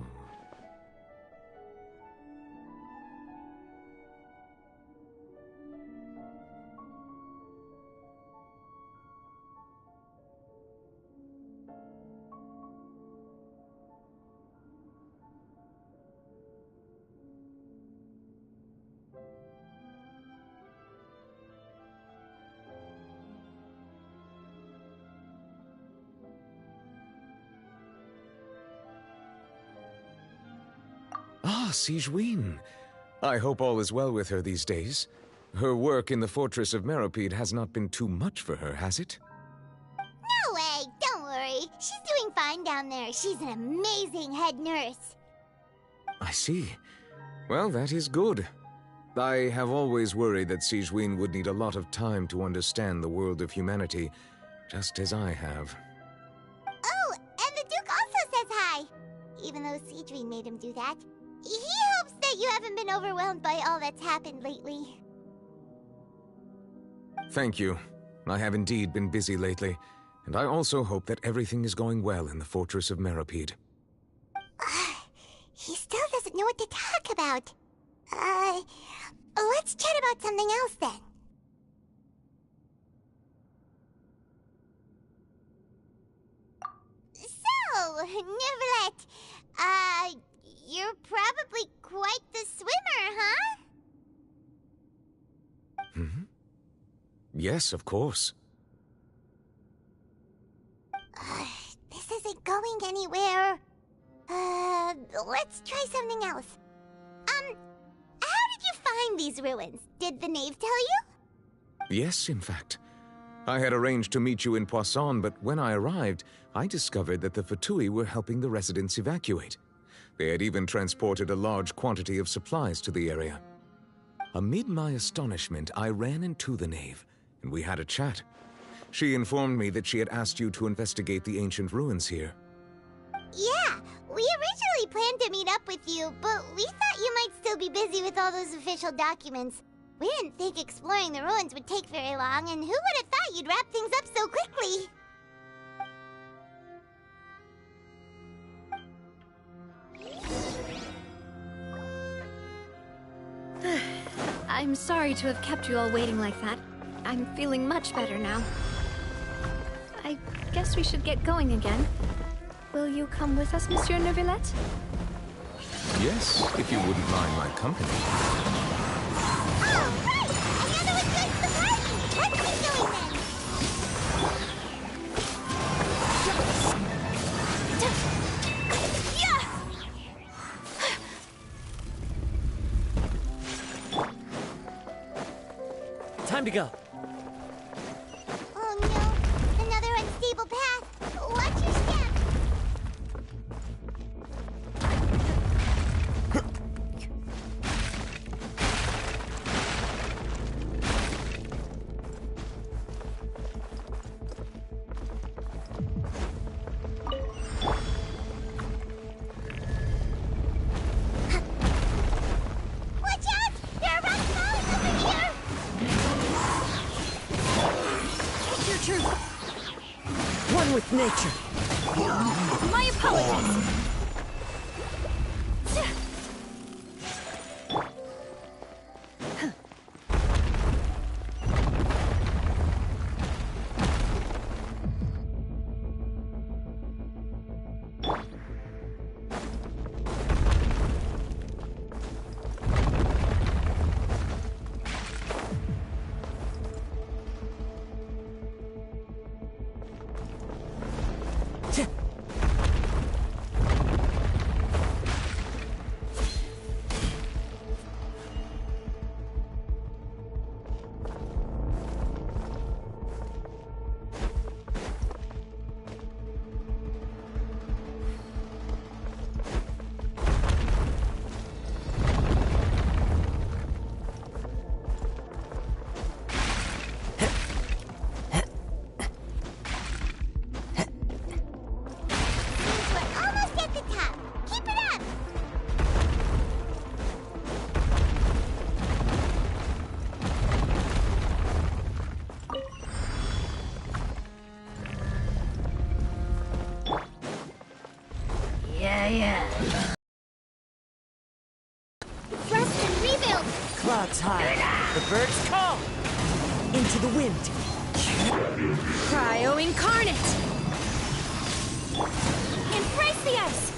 Ah, Sigewinne. I hope all is well with her these days. Her work in the Fortress of Meropide has not been too much for her, has it? No way! Don't worry. She's doing fine down there. She's an amazing head nurse. I see. Well, that is good. I have always worried that Sigewinne would need a lot of time to understand the world of humanity, just as I have. Oh, and the Duke also says hi! Even though Sigewinne made him do that. He hopes that you haven't been overwhelmed by all that's happened lately. Thank you. I have indeed been busy lately, and I also hope that everything is going well in the Fortress of Meropide. He still doesn't know what to talk about. Let's chat about something else then. So, Neverlet, you're probably quite the swimmer, huh? Yes, of course. This isn't going anywhere. Let's try something else. How did you find these ruins? Did the knave tell you? Yes, in fact. I had arranged to meet you in Poisson, but when I arrived, I discovered that the Fatui were helping the residents evacuate. They had even transported a large quantity of supplies to the area. Amid my astonishment, I ran into the knave, and we had a chat. She informed me that she had asked you to investigate the ancient ruins here. Yeah, we originally planned to meet up with you, but we thought you might still be busy with all those official documents. We didn't think exploring the ruins would take very long, and who would have thought you'd wrap things up so quickly? I'm sorry to have kept you all waiting like that. I'm feeling much better now. I guess we should get going again. Will you come with us, Monsieur Neuvillette? Yes, if you wouldn't mind my company. Oh, right! Another one joins the party! Let's keep going then! Time to go. Oh no, another unstable path. Watch your step. Watch out! There are rocks falling over here! It's your turn. One with nature. My apologies. We're almost at the top. Keep it up! Yeah. Thrust and rebuild! Clouds high. The birds call. Into the wind. Cryo incarnate! Embrace the ice!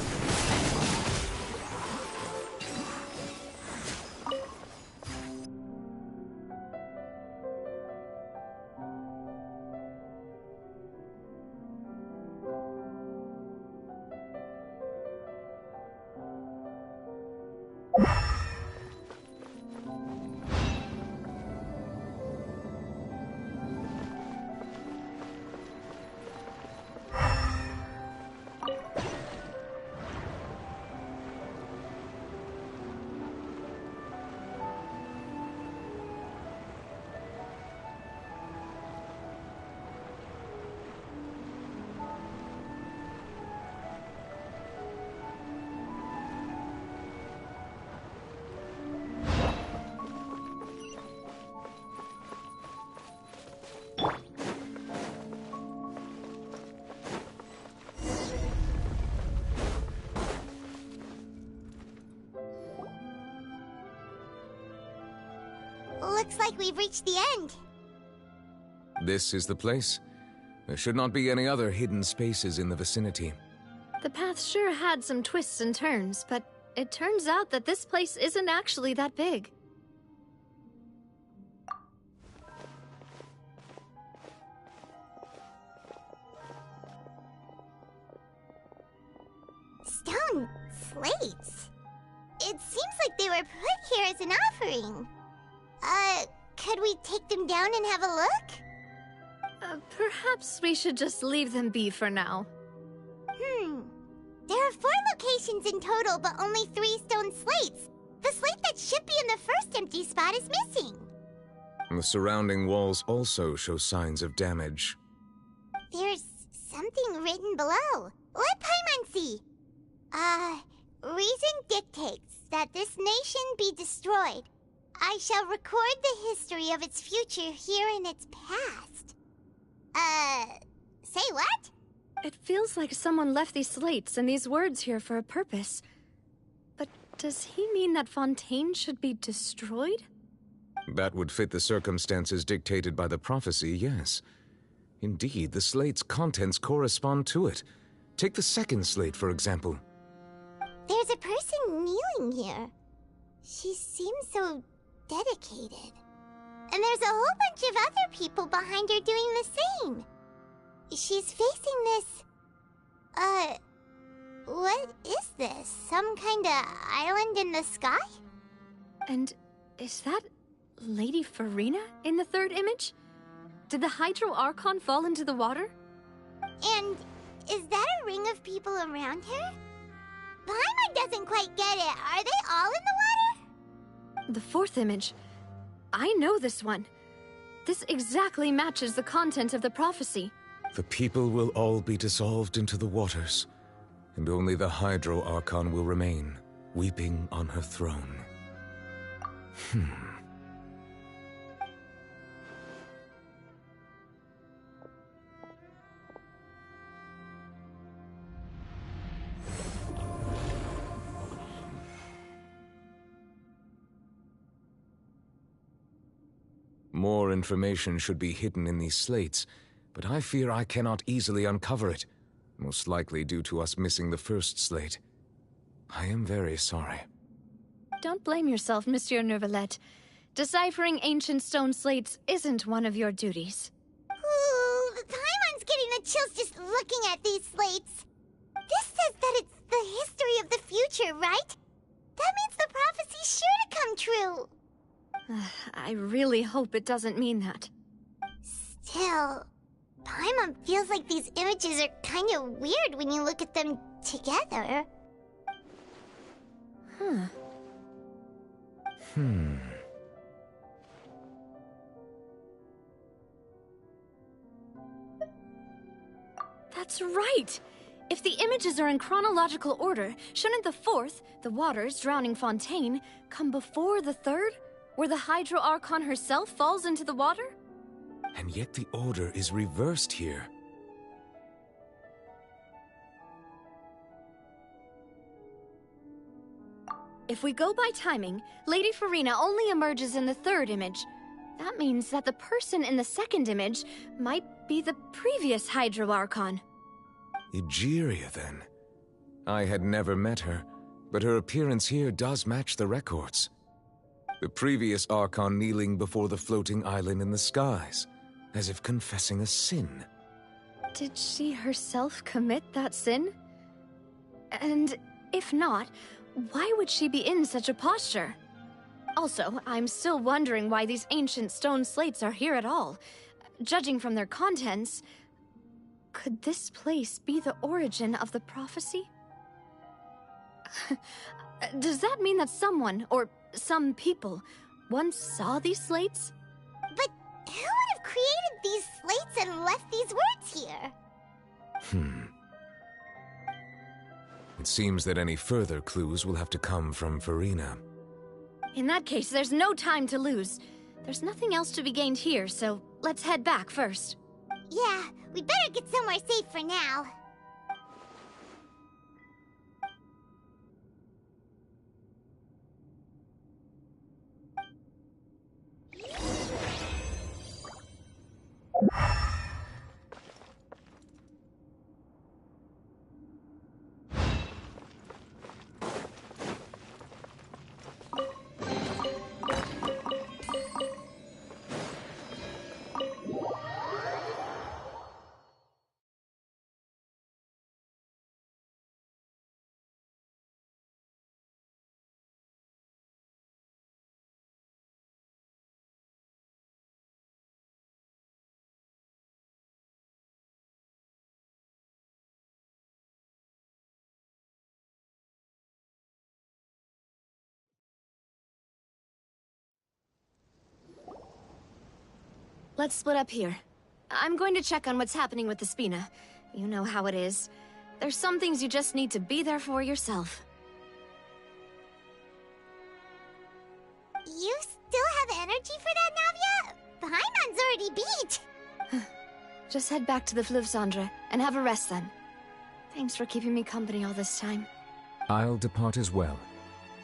Looks like we've reached the end. This is the place. There should not be any other hidden spaces in the vicinity. The path sure had some twists and turns, but it turns out that this place isn't actually that big. Stone slates. It seems like they were put here as an offering. Could we take them down and have a look? Perhaps we should just leave them be for now. There are 4 locations in total, but only 3 stone slates. The slate that should be in the first empty spot is missing. The surrounding walls also show signs of damage. There's something written below. Let Paimon see. Reason dictates that this nation be destroyed. I shall record the history of its future here in its past. Say what? It feels like someone left these slates and these words here for a purpose. But does he mean that Fontaine should be destroyed? That would fit the circumstances dictated by the prophecy, yes. Indeed, the slate's contents correspond to it. Take the second slate, for example. There's a person kneeling here. She seems so dedicated. And there's a whole bunch of other people behind her doing the same. She's facing this... what is this? Some kind of island in the sky? And is that Lady Farina in the third image? Did the Hydro Archon fall into the water? And is that a ring of people around her? Paimon doesn't quite get it. Are they all in the water? The fourth image. I know this one. This exactly matches the content of the prophecy. The people will all be dissolved into the waters, and only the Hydro Archon will remain, weeping on her throne. More information should be hidden in these slates, but I fear I cannot easily uncover it, most likely due to us missing the first slate. I am very sorry. Don't blame yourself, Monsieur Neuvillette. Deciphering ancient stone slates isn't one of your duties. Ooh, Paimon's getting the chills just looking at these slates. This says that it's the history of the future, right? That means the prophecy's sure to come true. I really hope it doesn't mean that. Still, Paimon feels like these images are kind of weird when you look at them together. That's right! If the images are in chronological order, shouldn't the fourth, the waters drowning Fontaine, come before the third, where the Hydro Archon herself falls into the water? And yet the order is reversed here. If we go by timing, Lady Farina only emerges in the third image. That means that the person in the second image might be the previous Hydro Archon. Egeria, then. I had never met her, but her appearance here does match the records. The previous Archon kneeling before the floating island in the skies, as if confessing a sin. Did she herself commit that sin? And if not, why would she be in such a posture? Also, I'm still wondering why these ancient stone slates are here at all. Judging from their contents, could this place be the origin of the prophecy? Does that mean that someone, or some people, once saw these slates? But who would have created these slates and left these words here? It seems that any further clues will have to come from Farina. In that case, there's no time to lose. There's nothing else to be gained here, so let's head back first. Yeah, we better get somewhere safe for now. Let's split up here. I'm going to check on what's happening with the Spina. You know how it is. There's some things you just need to be there for yourself. You still have energy for that, Navia? Paimon's already beat! Just head back to the Fleuve Cendre and have a rest then. Thanks for keeping me company all this time. I'll depart as well.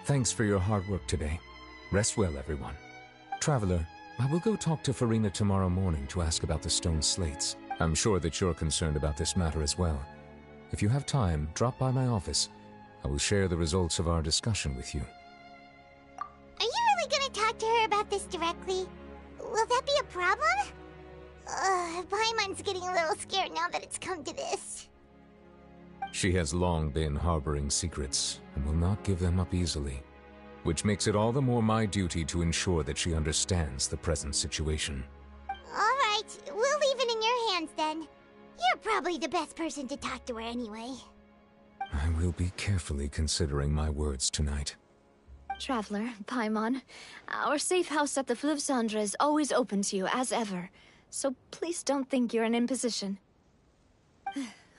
Thanks for your hard work today. Rest well, everyone. Traveler, I will go talk to Farina tomorrow morning to ask about the stone slates. I'm sure that you're concerned about this matter as well. If you have time, drop by my office. I will share the results of our discussion with you. Are you really gonna talk to her about this directly? Will that be a problem? Paimon's getting a little scared now that it's come to this. She has long been harboring secrets and will not give them up easily, which makes it all the more my duty to ensure that she understands the present situation. Alright, we'll leave it in your hands then. You're probably the best person to talk to her anyway. I will be carefully considering my words tonight. Traveler, Paimon, our safe house at the Fleuve Cendre is always open to you, as ever. So please don't think you're an imposition.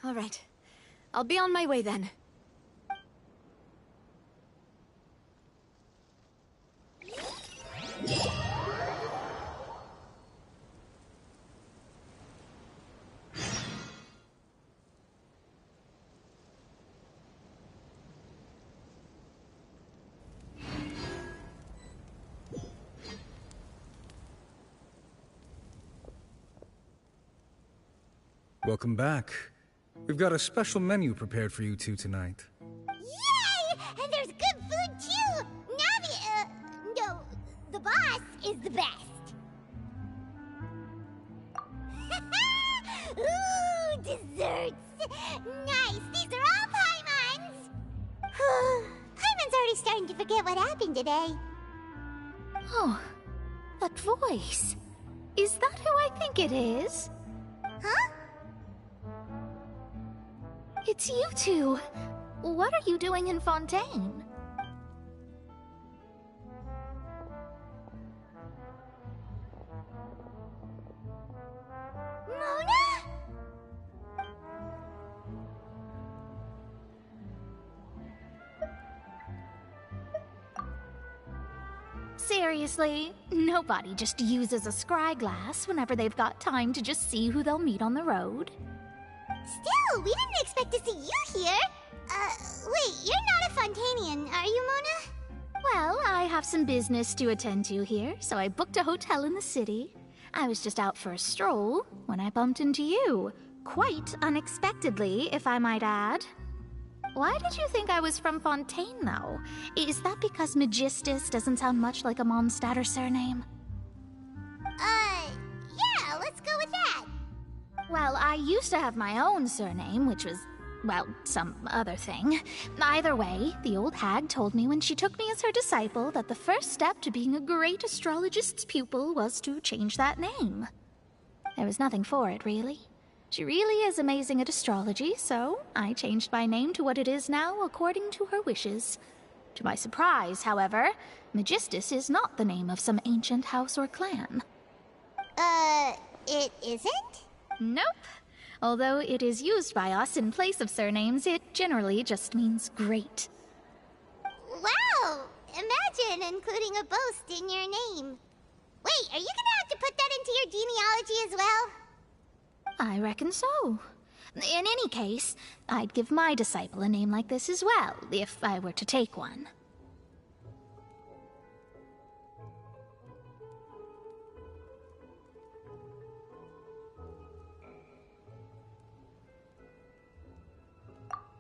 All right. I'll be on my way then. Welcome back. We've got a special menu prepared for you two tonight. Yay! And there's good food too! Navi, no, the boss is the best. Ooh, desserts! Nice, these are all Paimon's! Paimon's already starting to forget what happened today. Oh, that voice. Is that who I think it is? Huh? It's you two. What are you doing in Fontaine? Mona? Seriously, nobody just uses a scry glass whenever they've got time to just see who they'll meet on the road. Still, we didn't expect to see you here. Wait, you're not a Fontainian, are you, Mona? Well, I have some business to attend to here, so I booked a hotel in the city. I was just out for a stroll when I bumped into you. Quite unexpectedly, if I might add. Why did you think I was from Fontaine, though? Is that because Magistus doesn't sound much like a Mondstadter surname? Yeah, let's go with that. Well, I used to have my own surname, which was, well, some other thing. Either way, the old hag told me when she took me as her disciple that the first step to being a great astrologist's pupil was to change that name. There was nothing for it, really. She really is amazing at astrology, so I changed my name to what it is now according to her wishes. To my surprise, however, Magistus is not the name of some ancient house or clan. It isn't? Nope. Although it is used by us in place of surnames, it generally just means great. Wow! Imagine including a boast in your name. Wait, are you gonna have to put that into your genealogy as well? I reckon so. In any case, I'd give my disciple a name like this as well, if I were to take one.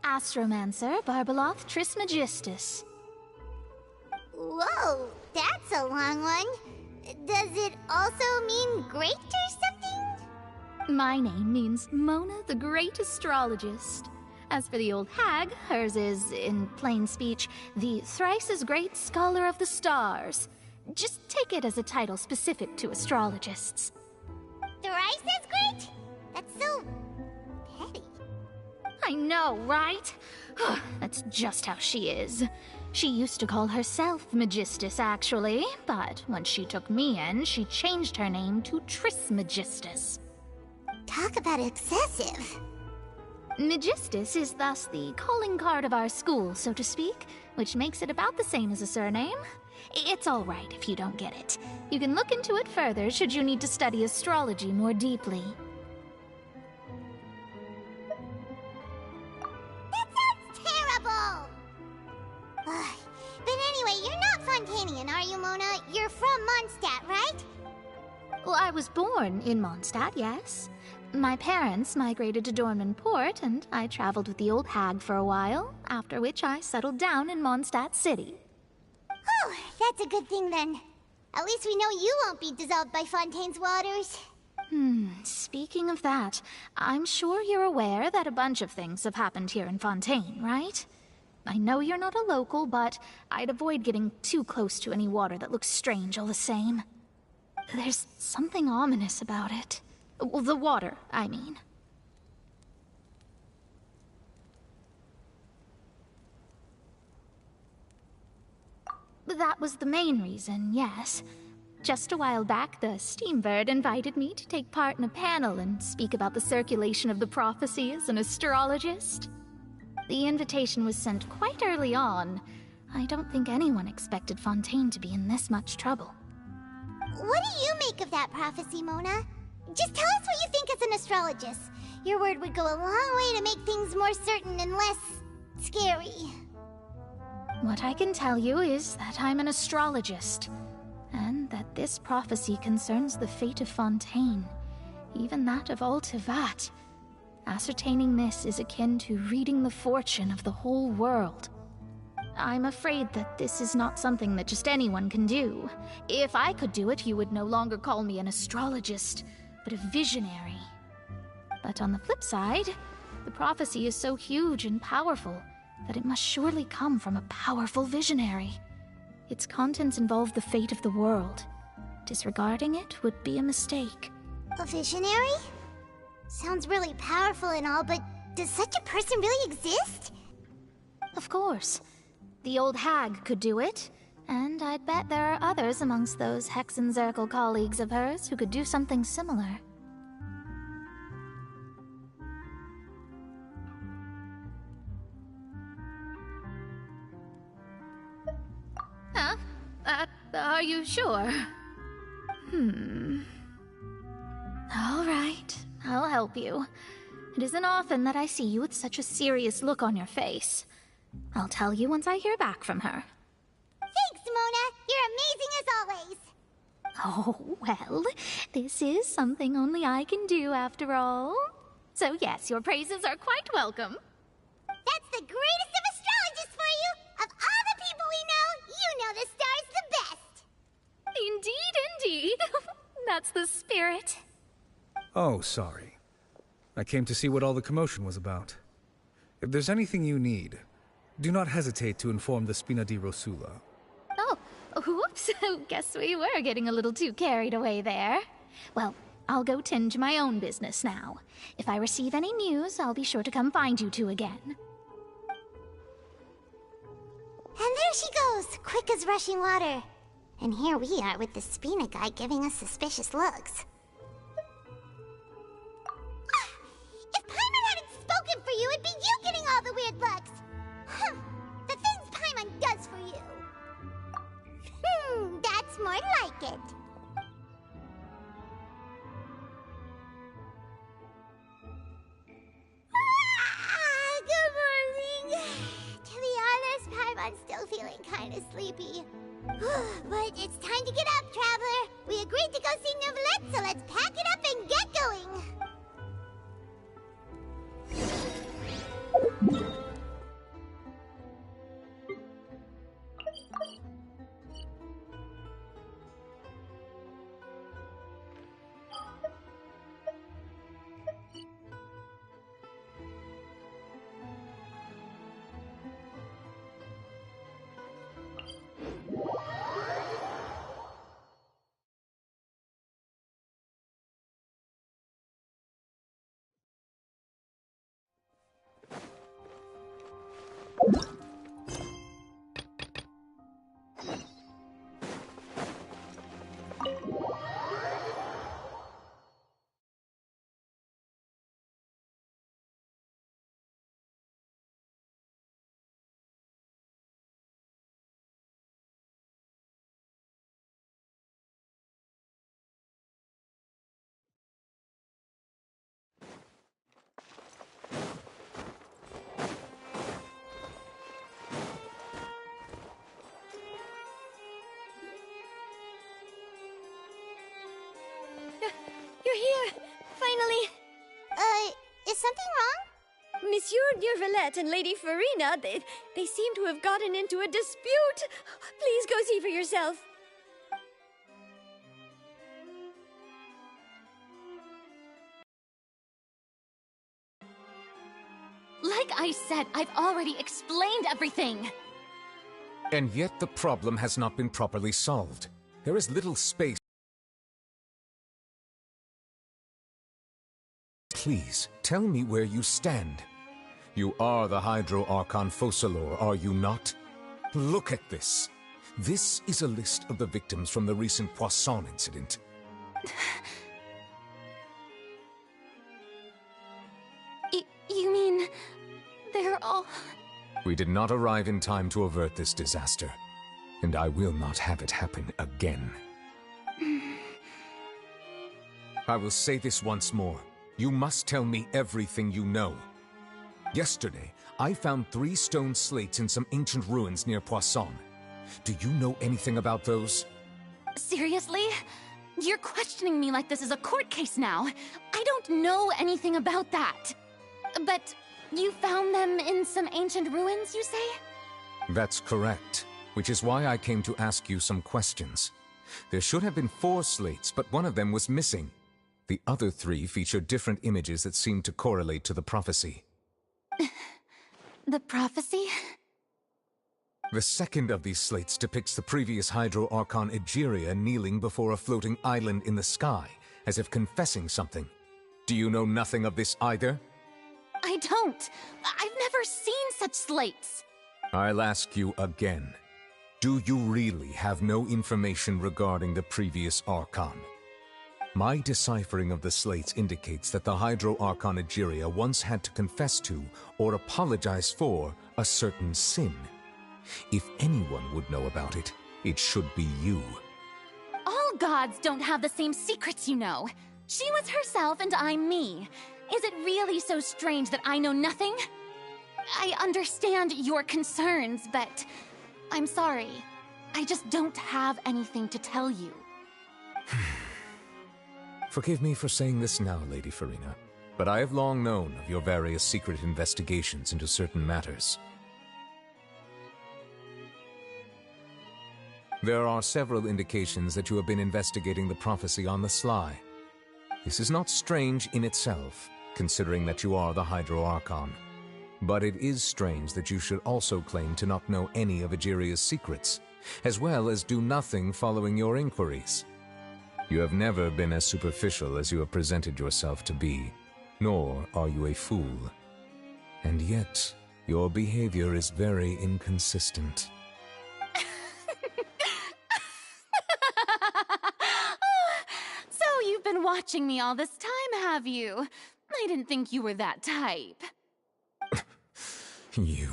Astromancer Barbeloth Trismegistus. Whoa, that's a long one. Does it also mean great or something? My name means Mona the Great Astrologist. As for the old hag, hers is, in plain speech, the thrice-as-great Scholar of the Stars. Just take it as a title specific to astrologists. Thrice as great? That's so petty. I know, right? That's just how she is. She used to call herself Magistus, actually, but when she took me in, she changed her name to Trismegistus. Talk about excessive. Magistus is thus the calling card of our school, so to speak, which makes it about the same as a surname. It's all right if you don't get it. You can look into it further should you need to study astrology more deeply. That sounds terrible! But anyway, you're not Fontainian, are you, Mona? You're from Mondstadt, right? Well, I was born in Mondstadt, yes. My parents migrated to Dorman Port, and I traveled with the old hag for a while, after which I settled down in Mondstadt City. Oh, that's a good thing then. At least we know you won't be dissolved by Fontaine's waters. Speaking of that, I'm sure you're aware that a bunch of things have happened here in Fontaine, right? I know you're not a local, but I'd avoid getting too close to any water that looks strange all the same. There's something ominous about it. Well, the water, I mean. That was the main reason, yes. Just a while back, the Steambird invited me to take part in a panel and speak about the circulation of the prophecy as an astrologist. The invitation was sent quite early on. I don't think anyone expected Fontaine to be in this much trouble. What do you make of that prophecy, Mona? Just tell us what you think as an astrologist. Your word would go a long way to make things more certain and less scary. What I can tell you is that I'm an astrologist, and that this prophecy concerns the fate of Fontaine, even that of all Tevat. Ascertaining this is akin to reading the fortune of the whole world. I'm afraid that this is not something that just anyone can do. If I could do it, you would no longer call me an astrologist, but a visionary. But on the flip side, the prophecy is so huge and powerful that it must surely come from a powerful visionary. Its contents involve the fate of the world. Disregarding it would be a mistake. A visionary? Sounds really powerful and all, but does such a person really exist? Of course. The old hag could do it, and I'd bet there are others amongst those Hexenzirkel colleagues of hers who could do something similar. Huh? Are you sure? All right, I'll help you. It isn't often that I see you with such a serious look on your face. I'll tell you once I hear back from her. Thanks, Mona! You're amazing as always! Oh, well, this is something only I can do after all. So yes, your praises are quite welcome. That's the greatest of astrologists for you! Of all the people we know, you know the star's the best! Indeed, indeed. That's the spirit. Oh, sorry. I came to see what all the commotion was about. If there's anything you need, do not hesitate to inform the Spina di Rosula. Oh, whoops. Guess we were getting a little too carried away there. Well, I'll go tend to my own business now. If I receive any news, I'll be sure to come find you two again. And there she goes, quick as rushing water. And here we are with the Spina guy giving us suspicious looks. If Paimon hadn't spoken for you, it'd be you getting all the weird looks. The things Paimon does for you. That's more like it. Good morning. To be honest, Paimon's still feeling kind of sleepy. But it's time to get up, Traveler. We agreed to go see Neuvillette, so let's pack it up and get going. You're here! Finally! something wrong? Monsieur Neuvillette and Lady Farina, they seem to have gotten into a dispute. Please go see for yourself. Like I said, I've already explained everything. And yet the problem has not been properly solved. There is little space. Please, tell me where you stand. You are the Hydro Archon Focalor, are you not? Look at this. This is a list of the victims from the recent Poisson incident. You mean... they're all... We did not arrive in time to avert this disaster, and I will not have it happen again. I will say this once more. You must tell me everything you know. Yesterday, I found 3 stone slates in some ancient ruins near Poisson. Do you know anything about those? Seriously? You're questioning me like this is a court case now. I don't know anything about that. But you found them in some ancient ruins, you say? That's correct, which is why I came to ask you some questions. There should have been 4 slates, but one of them was missing. The other 3 featured different images that seemed to correlate to the prophecy. The prophecy? The second of these slates depicts the previous Hydro Archon Egeria kneeling before a floating island in the sky, as if confessing something. Do you know nothing of this either? I don't. I've never seen such slates. I'll ask you again. Do you really have no information regarding the previous Archon? My deciphering of the slates indicates that the Hydro Archon Egeria once had to confess to, or apologize for, a certain sin. If anyone would know about it, it should be you. All gods don't have the same secrets, you know. She was herself and I'm me. Is it really so strange that I know nothing? I understand your concerns, but I'm sorry. I just don't have anything to tell you. Forgive me for saying this now, Lady Farina, but I have long known of your various secret investigations into certain matters. There are several indications that you have been investigating the prophecy on the sly. This is not strange in itself, considering that you are the Hydro Archon. But it is strange that you should also claim to not know any of Egeria's secrets, as well as do nothing following your inquiries. You have never been as superficial as you have presented yourself to be, nor are you a fool. And yet, your behavior is very inconsistent. So you've been watching me all this time, have you? I didn't think you were that type. You...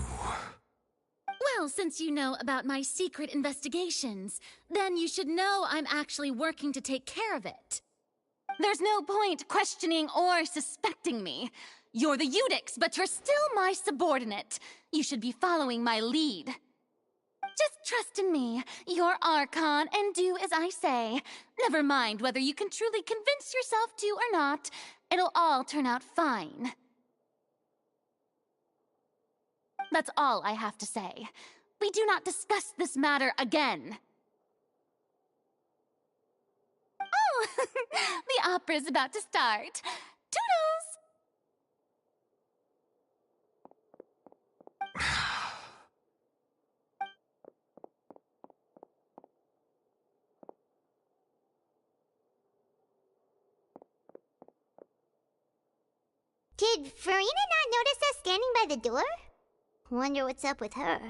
Well, since you know about my secret investigations, then you should know I'm actually working to take care of it. There's no point questioning or suspecting me. You're the Eudix, but you're still my subordinate. You should be following my lead. Just trust in me. You're Archon, and do as I say. Never mind whether you can truly convince yourself to or not. It'll all turn out fine. That's all I have to say. We do not discuss this matter again. Oh, the opera's about to start. Toodles! Did Farina not notice us standing by the door? Wonder what's up with her.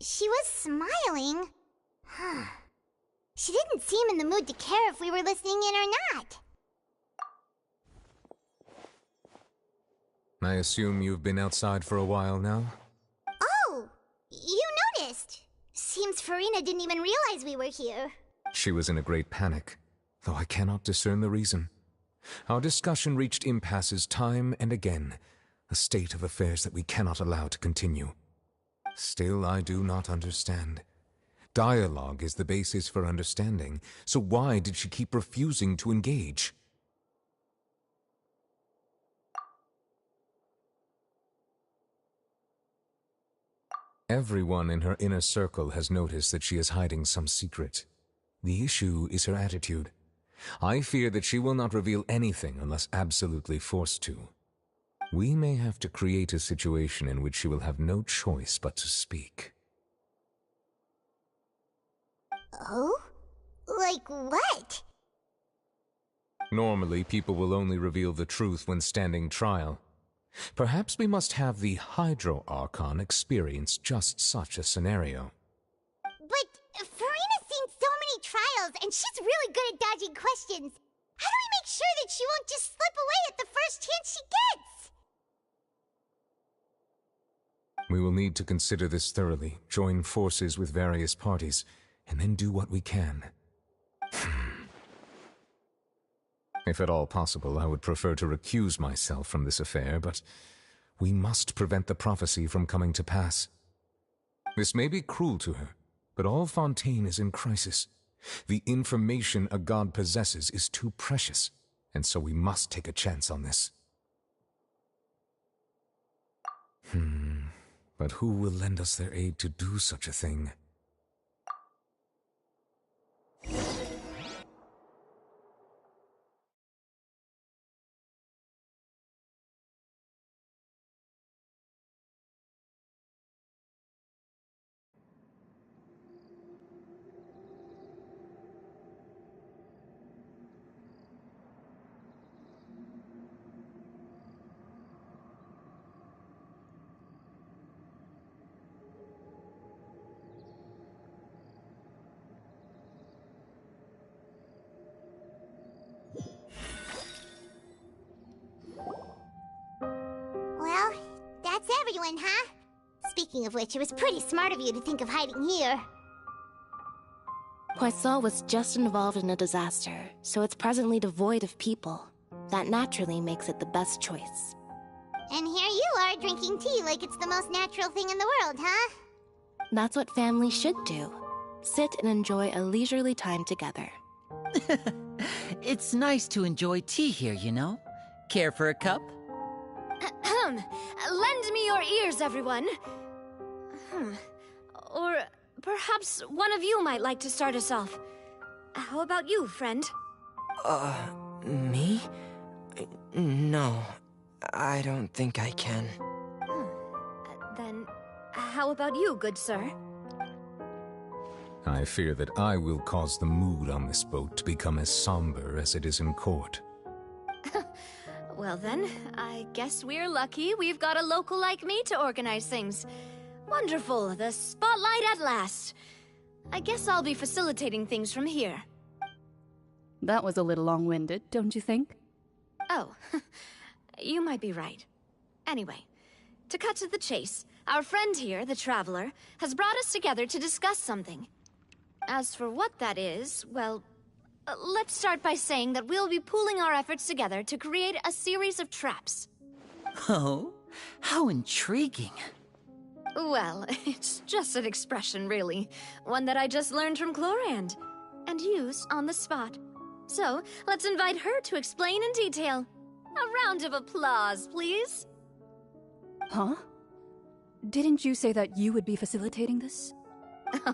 She was smiling. She didn't seem in the mood to care if we were listening in or not. I assume you've been outside for a while now? Oh! You noticed! Seems Farina didn't even realize we were here. She was in a great panic, though I cannot discern the reason. Our discussion reached impasses time and again, a state of affairs that we cannot allow to continue. Still, I do not understand. Dialogue is the basis for understanding, so why did she keep refusing to engage? Everyone in her inner circle has noticed that she is hiding some secret. The issue is her attitude. I fear that she will not reveal anything unless absolutely forced to. We may have to create a situation in which she will have no choice but to speak. Oh? Like what? Normally, people will only reveal the truth when standing trial. Perhaps we must have the Hydro Archon experience just such a scenario. But Farina's seen so many trials, and she's really good at dodging questions. How do we make sure that she won't just slip away at the first chance she gets? We will need to consider this thoroughly, join forces with various parties, and then do what we can. If at all possible, I would prefer to recuse myself from this affair, but we must prevent the prophecy from coming to pass. This may be cruel to her, but all Fontaine is in crisis. The information a god possesses is too precious, and so we must take a chance on this. But who will lend us their aid to do such a thing? Well, that's everyone, huh? Speaking of which, it was pretty smart of you to think of hiding here. Poisson was just involved in a disaster, so it's presently devoid of people. That naturally makes it the best choice. And here you are drinking tea like it's the most natural thing in the world, huh? That's what families should do. Sit and enjoy a leisurely time together. It's nice to enjoy tea here, you know? Care for a cup? Lend me your ears, everyone. Or perhaps one of you might like to start us off. How about you, friend? Me? No, I don't think I can. Then, how about you, good sir? I fear that I will cause the mood on this boat to become as somber as it is in court. Well then, I guess we're lucky we've got a local like me to organize things. Wonderful, the spotlight at last. I guess I'll be facilitating things from here. That was a little long-winded, don't you think? Oh, you might be right. Anyway, to cut to the chase, our friend here, the Traveler, has brought us together to discuss something. As for what that is, well, let's start by saying that we'll be pooling our efforts together to create a series of traps. Oh, how intriguing. Well, it's just an expression, really. One that I just learned from Chlorand, and used on the spot. So, let's invite her to explain in detail. A round of applause, please. Huh? Didn't you say that you would be facilitating this?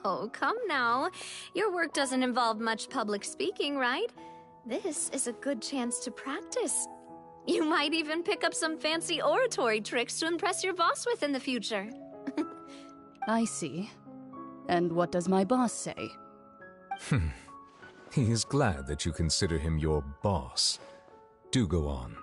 Oh, come now. Your work doesn't involve much public speaking, right? This is a good chance to practice. You might even pick up some fancy oratory tricks to impress your boss with in the future. I see. And what does my boss say? He is glad that you consider him your boss. Do go on.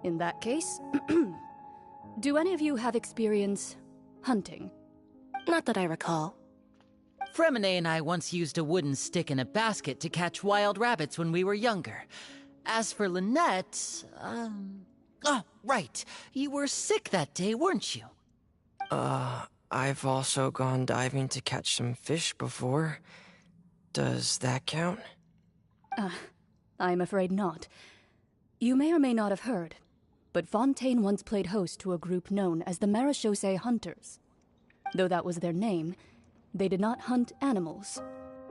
In that case, do any of you have experience hunting? Not that I recall. Fremine and I once used a wooden stick in a basket to catch wild rabbits when we were younger. As for Lynette, Oh, right. You were sick that day, weren't you? I've also gone diving to catch some fish before. Does that count? I'm afraid not. You may or may not have heard, but Fontaine once played host to a group known as the Marechaussee Hunters. Though that was their name, they did not hunt animals.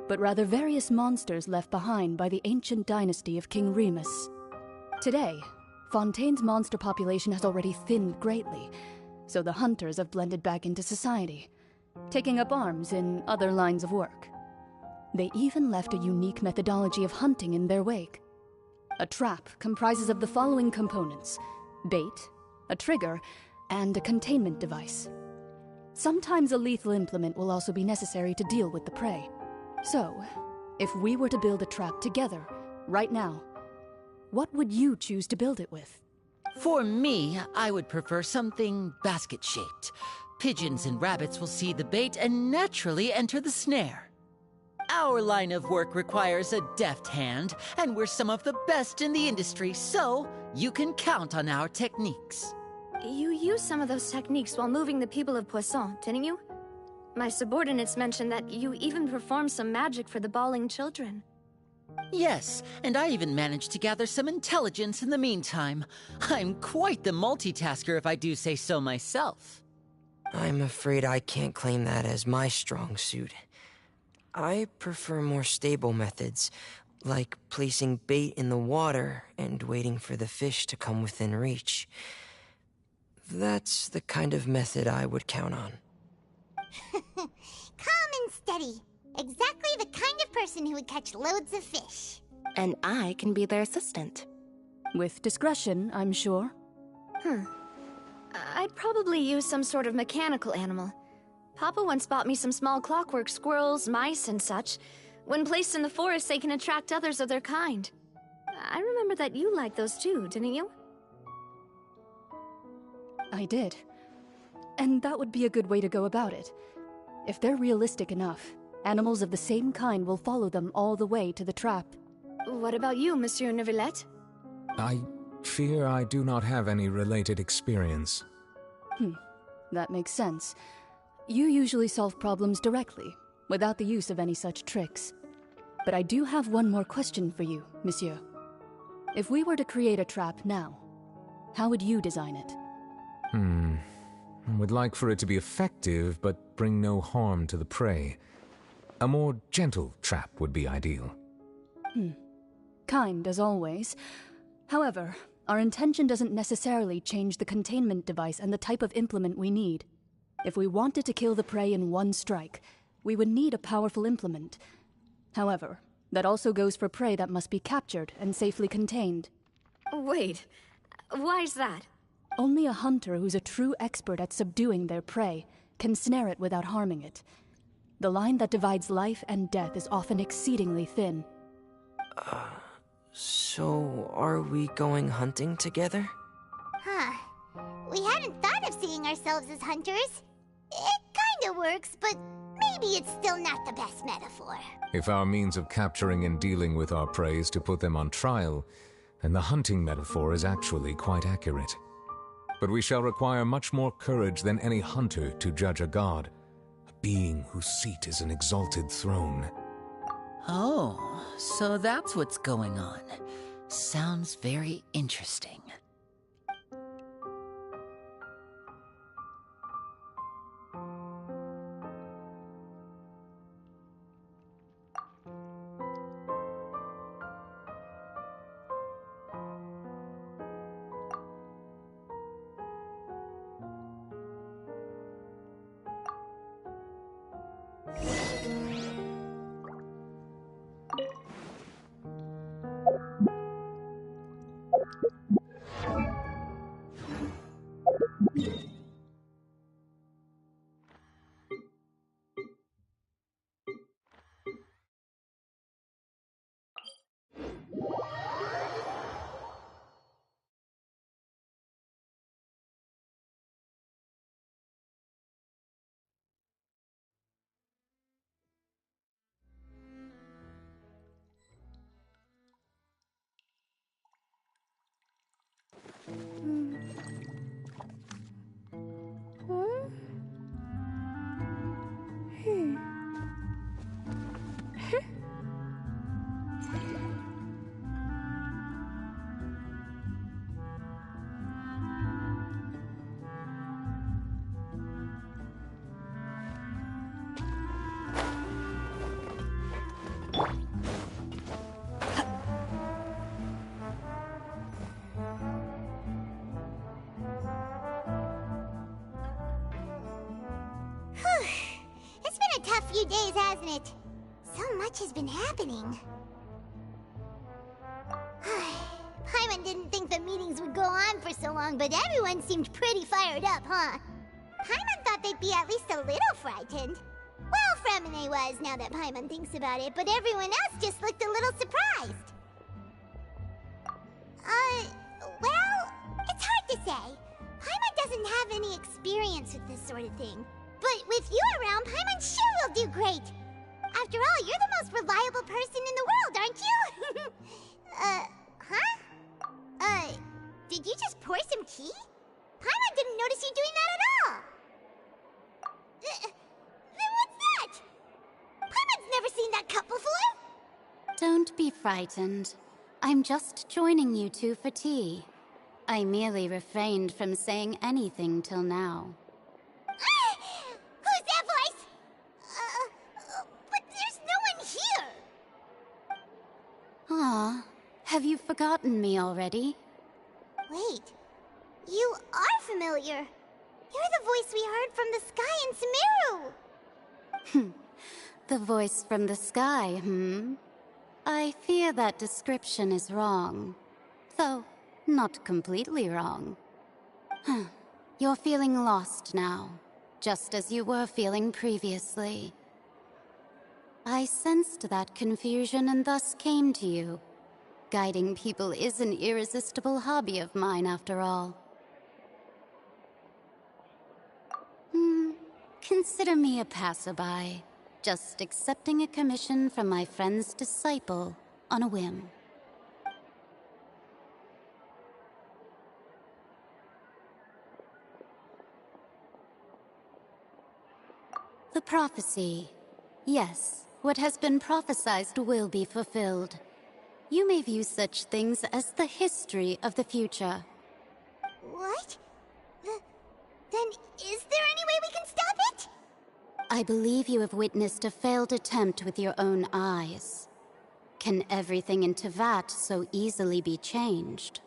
but rather various monsters left behind by the ancient dynasty of King Remus. Today, Fontaine's monster population has already thinned greatly, so the hunters have blended back into society, taking up arms in other lines of work. They even left a unique methodology of hunting in their wake. A trap comprises of the following components: bait, a trigger, and a containment device. Sometimes a lethal implement will also be necessary to deal with the prey. So, if we were to build a trap together, right now, what would you choose to build it with? For me, I would prefer something basket-shaped. Pigeons and rabbits will see the bait and naturally enter the snare. Our line of work requires a deft hand, and we're some of the best in the industry, so you can count on our techniques. You used some of those techniques while moving the people of Poisson, didn't you? My subordinates mentioned that you even performed some magic for the bawling children. Yes, and I even managed to gather some intelligence in the meantime. I'm quite the multitasker if I do say so myself. I'm afraid I can't claim that as my strong suit. I prefer more stable methods, like placing bait in the water and waiting for the fish to come within reach. That's the kind of method I would count on. Calm and steady. Exactly the kind of person who would catch loads of fish. And I can be their assistant. With discretion, I'm sure. I'd probably use some sort of mechanical animal. Papa once bought me some small clockwork squirrels, mice, and such. When placed in the forest, they can attract others of their kind. I remember that you liked those too, didn't you? I did. And that would be a good way to go about it. If they're realistic enough, animals of the same kind will follow them all the way to the trap. What about you, Monsieur Neuvillette? I fear I do not have any related experience. That makes sense. You usually solve problems directly, without the use of any such tricks. But I do have one more question for you, Monsieur. If we were to create a trap now, how would you design it? I would like for it to be effective, but bring no harm to the prey. A more gentle trap would be ideal. Kind, as always. However, our intention doesn't necessarily change the containment device and the type of implement we need. If we wanted to kill the prey in one strike, we would need a powerful implement. However, that also goes for prey that must be captured and safely contained. Wait, why's that? Only a hunter who's a true expert at subduing their prey can snare it without harming it. The line that divides life and death is often exceedingly thin. So are we going hunting together? We hadn't thought of seeing ourselves as hunters. It kinda works, but maybe it's still not the best metaphor. If our means of capturing and dealing with our prey is to put them on trial, then the hunting metaphor is actually quite accurate. But we shall require much more courage than any hunter to judge a god, a being whose seat is an exalted throne. Oh, so that's what's going on. Sounds very interesting. few days, hasn't it? So much has been happening. Paimon didn't think the meetings would go on for so long, but everyone seemed pretty fired up, huh? Paimon thought they'd be at least a little frightened. Well, Fremine was, now that Paimon thinks about it, but everyone else just looked a little surprised. Well, it's hard to say. Paimon doesn't have any experience with this sort of thing. But with you around, Paimon sure will do great. After all, you're the most reliable person in the world, aren't you? Did you just pour some tea? Paimon didn't notice you doing that at all. Then what's that? Paimon's never seen that cup before. Don't be frightened. I'm just joining you two for tea. I merely refrained from saying anything till now. Who's that voice? But there's no one here. Ah, have you forgotten me already? Wait, you are familiar. You're the voice we heard from the sky in Sumeru. The voice from the sky, I fear that description is wrong. Though, not completely wrong. You're feeling lost now, just as you were feeling previously. I sensed that confusion and thus came to you. Guiding people is an irresistible hobby of mine, after all. Consider me a passerby, just accepting a commission from my friend's disciple on a whim. The prophecy. Yes, what has been prophesied will be fulfilled. You may view such things as the history of the future. What? Then is there any way we can stop it? I believe you have witnessed a failed attempt with your own eyes. Can everything in Tevat so easily be changed?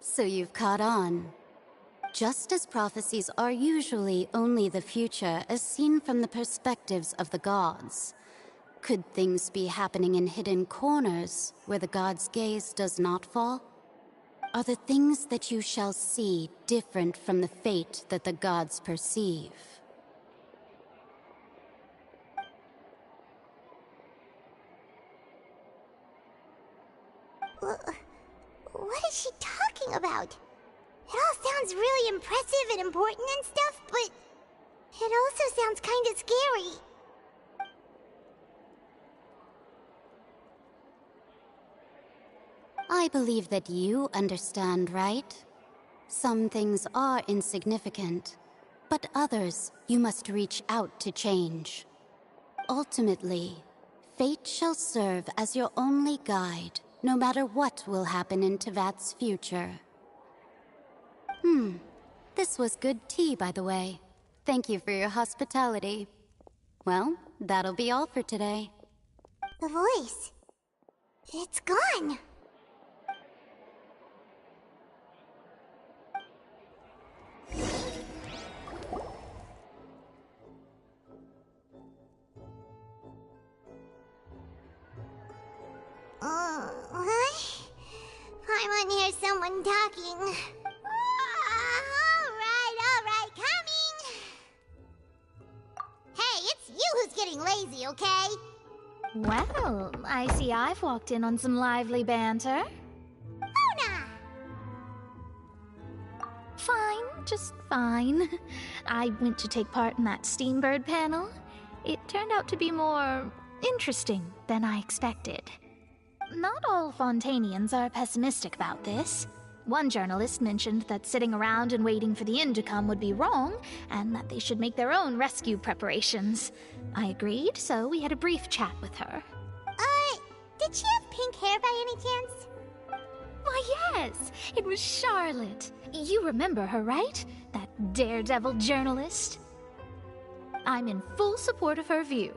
So you've caught on. Just as prophecies are usually only the future as seen from the perspectives of the gods, could things be happening in hidden corners where the gods' gaze does not fall? Are the things that you shall see different from the fate that the gods perceive? What is she talking about? It all sounds really impressive and important and stuff, but it also sounds kind of scary. I believe that you understand, right? Some things are insignificant, but others you must reach out to change. Ultimately, fate shall serve as your only guide, no matter what will happen in Tevat's future. This was good tea, by the way. Thank you for your hospitality. Well, that'll be all for today. The voice. It's gone. I want to hear someone talking. All right, coming. Hey, it's you who's getting lazy, okay? Well, I see I've walked in on some lively banter. Luna! Fine, just fine. I went to take part in that Steambird panel. It turned out to be more interesting than I expected. Not all Fontainians are pessimistic about this. One journalist mentioned that sitting around and waiting for the end to come would be wrong, and that they should make their own rescue preparations. I agreed, so we had a brief chat with her. Did she have pink hair by any chance? Why, yes! It was Charlotte. You remember her, right? That daredevil journalist? I'm in full support of her view.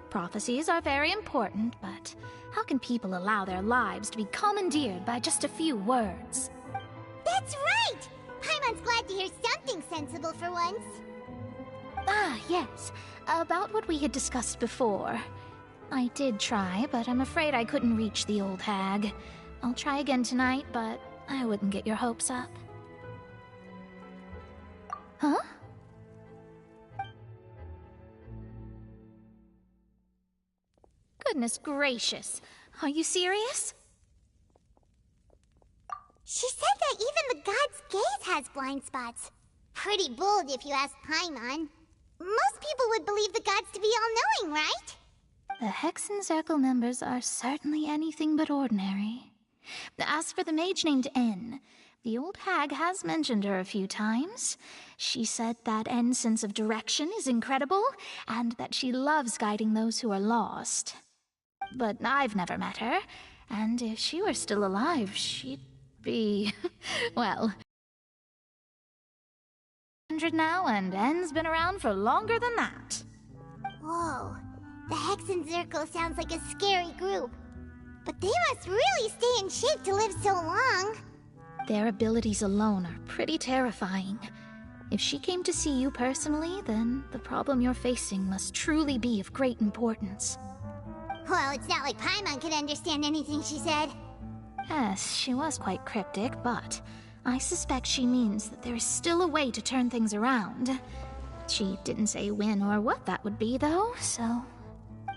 Prophecies are very important, but how can people allow their lives to be commandeered by just a few words? That's right! Paimon's glad to hear something sensible for once. Ah, yes. About what we had discussed before. I did try, but I'm afraid I couldn't reach the old hag. I'll try again tonight, but I wouldn't get your hopes up. Huh? Goodness gracious. Are you serious? She said that even the god's gaze has blind spots. Pretty bold if you ask Paimon. Most people would believe the gods to be all-knowing, right? The Hexen Circle members are certainly anything but ordinary. As for the mage named N, the old hag has mentioned her a few times. She said that N's sense of direction is incredible, and that she loves guiding those who are lost. But I've never met her, and if she were still alive, she'd be... well... 100 now, and N's been around for longer than that. Whoa, the Hexen Circle sounds like a scary group. But they must really stay in shape to live so long. Their abilities alone are pretty terrifying. If she came to see you personally, then the problem you're facing must truly be of great importance. Well, it's not like Paimon could understand anything she said. Yes, she was quite cryptic, but I suspect she means that there is still a way to turn things around. She didn't say when or what that would be, though, so...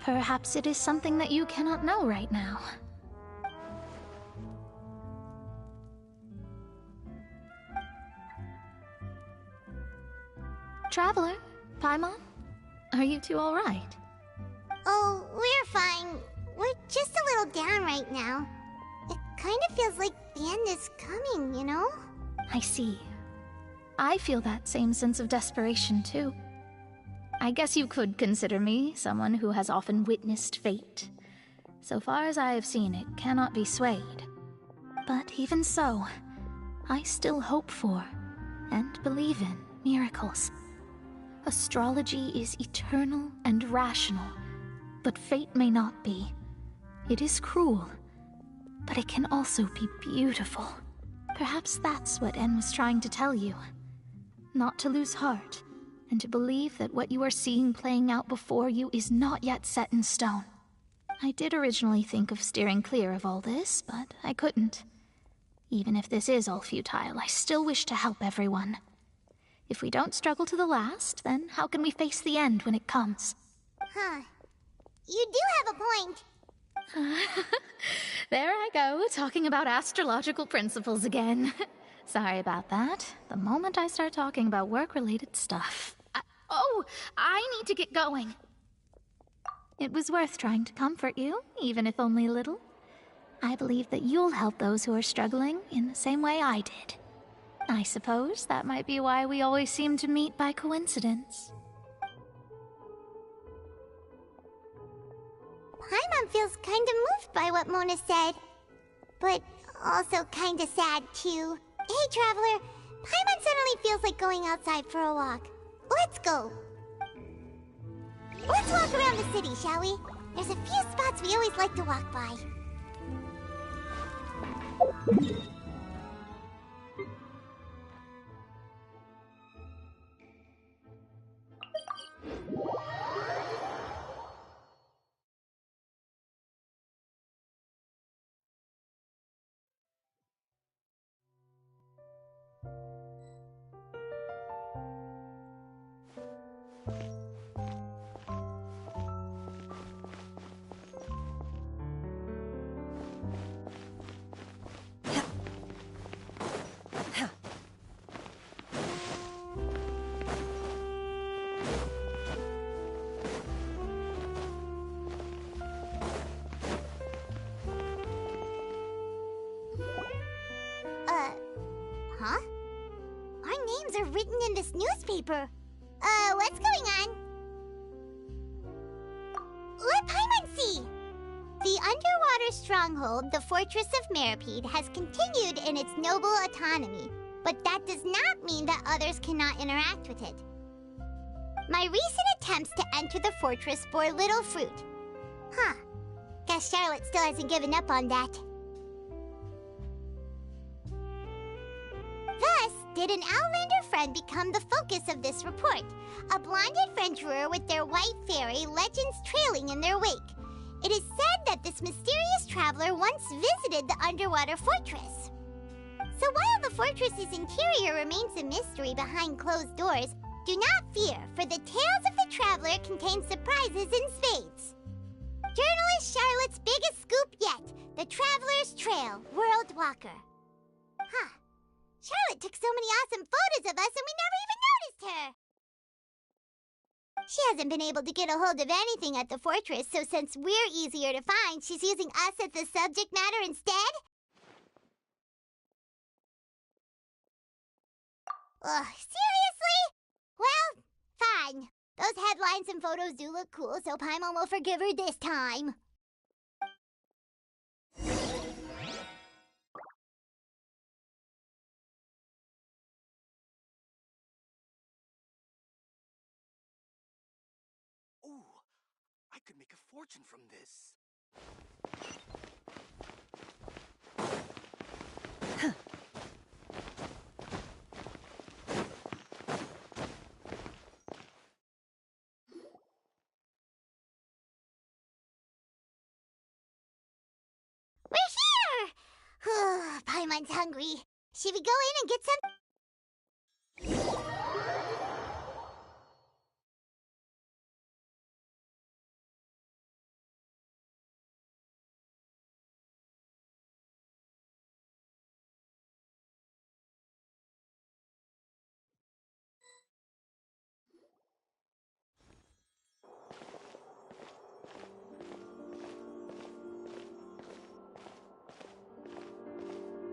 perhaps it is something that you cannot know right now. Traveler, Paimon, are you two all right? Oh, we're fine. We're just a little down right now. It kind of feels like the end is coming, you know? I see. I feel that same sense of desperation, too. I guess you could consider me someone who has often witnessed fate. So far as I have seen, it cannot be swayed. But even so, I still hope for, and believe in, miracles. Astrology is eternal and rational, but fate may not be. It is cruel, but it can also be beautiful. Perhaps that's what N was trying to tell you. Not to lose heart, and to believe that what you are seeing playing out before you is not yet set in stone. I did originally think of steering clear of all this, but I couldn't. Even if this is all futile, I still wish to help everyone. If we don't struggle to the last, then how can we face the end when it comes? Huh. You do have a point. There I go, talking about astrological principles again. Sorry about that. The moment I start talking about work-related stuff... I need to get going. It was worth trying to comfort you, even if only a little. I believe that you'll help those who are struggling in the same way I did. I suppose that might be why we always seem to meet by coincidence. Paimon feels kind of moved by what Mona said. But also kind of sad, too. Hey, Traveler. Paimon suddenly feels like going outside for a walk. Let's go. Let's walk around the city, shall we? There's a few spots we always like to walk by. Huh? Our names are written in this newspaper. What's going on? Let Paimon see! The underwater stronghold, the Fortress of Meripede, has continued in its noble autonomy, but that does not mean that others cannot interact with it. My recent attempts to enter the fortress bore little fruit. Huh. Guess Charlotte still hasn't given up on that. Thus, did an Outlander friend become the focus of this report. A blonde adventurer with their white fairy, legends trailing in their wake. It is said that this mysterious traveler once visited the underwater fortress. So while the fortress's interior remains a mystery behind closed doors, do not fear, for the tales of the traveler contain surprises in spades. Journalist Charlotte's biggest scoop yet, the Traveler's Trail, World Walker. Huh. Charlotte took so many awesome photos of us and we never even noticed her! She hasn't been able to get a hold of anything at the fortress, so since we're easier to find, she's using us as the subject matter instead? Ugh, seriously? Well, fine. Those headlines and photos do look cool, so Paimon will forgive her this time. Ooh, I could make a fortune from this. We're here! Paimon's hungry. Should we go in and get some?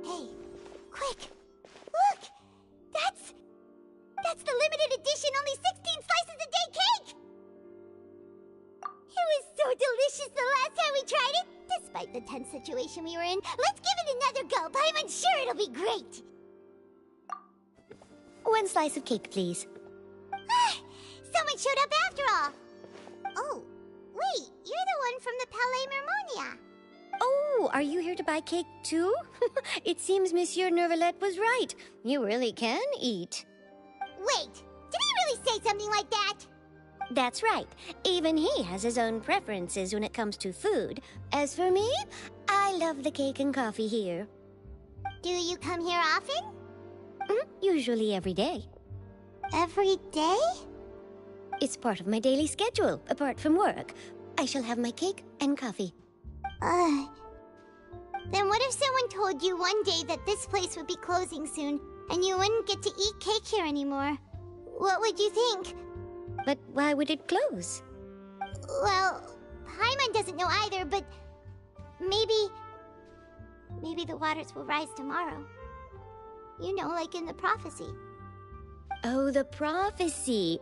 Hey, quick! Look! That's the limited edition only 16 slices a day cake! It was so delicious the last time we tried it! Despite the tense situation we were in, let's give it another go! Paimon's sure it'll be great! 1 slice of cake, please. Someone showed up after all! Oh, wait, you're the one from the Palais Mermonia. Oh, are you here to buy cake too? It seems Monsieur Nervalette was right. You really can eat. Wait, did he really say something like that? That's right. Even he has his own preferences when it comes to food. As for me, I love the cake and coffee here. Do you come here often? Usually every day. Every day? It's part of my daily schedule, apart from work. I shall have my cake and coffee. Then what if someone told you one day that this place would be closing soon, and you wouldn't get to eat cake here anymore? What would you think? But why would it close? Well, Paimon doesn't know either, but maybe the waters will rise tomorrow. You know, like in the prophecy. Oh, the prophecy.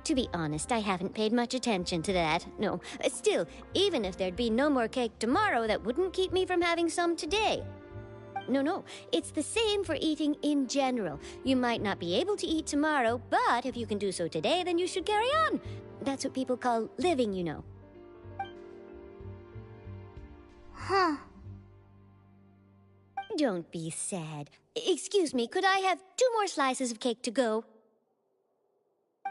To be honest, I haven't paid much attention to that. No, still, even if there'd be no more cake tomorrow, that wouldn't keep me from having some today. No, it's the same for eating in general. You might not be able to eat tomorrow, but if you can do so today, then you should carry on. That's what people call living, you know. Huh. Don't be sad. Excuse me, could I have 2 more slices of cake to go?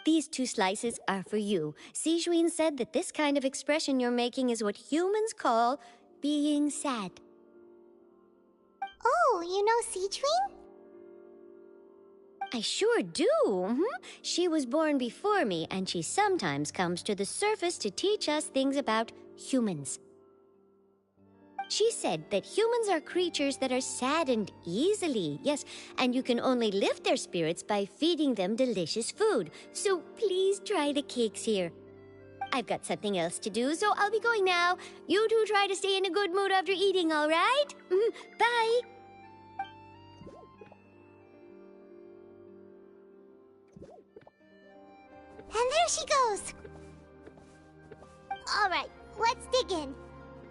These 2 slices are for you. Sijuin said that this kind of expression you're making is what humans call being sad. Oh, you know Sijuin? I sure do. She was born before me, and she sometimes comes to the surface to teach us things about humans. She said that humans are creatures that are saddened easily, yes, and you can only lift their spirits by feeding them delicious food. So please try the cakes here. I've got something else to do, so I'll be going now. You two try to stay in a good mood after eating, all right? Bye! And there she goes! Alright, let's dig in.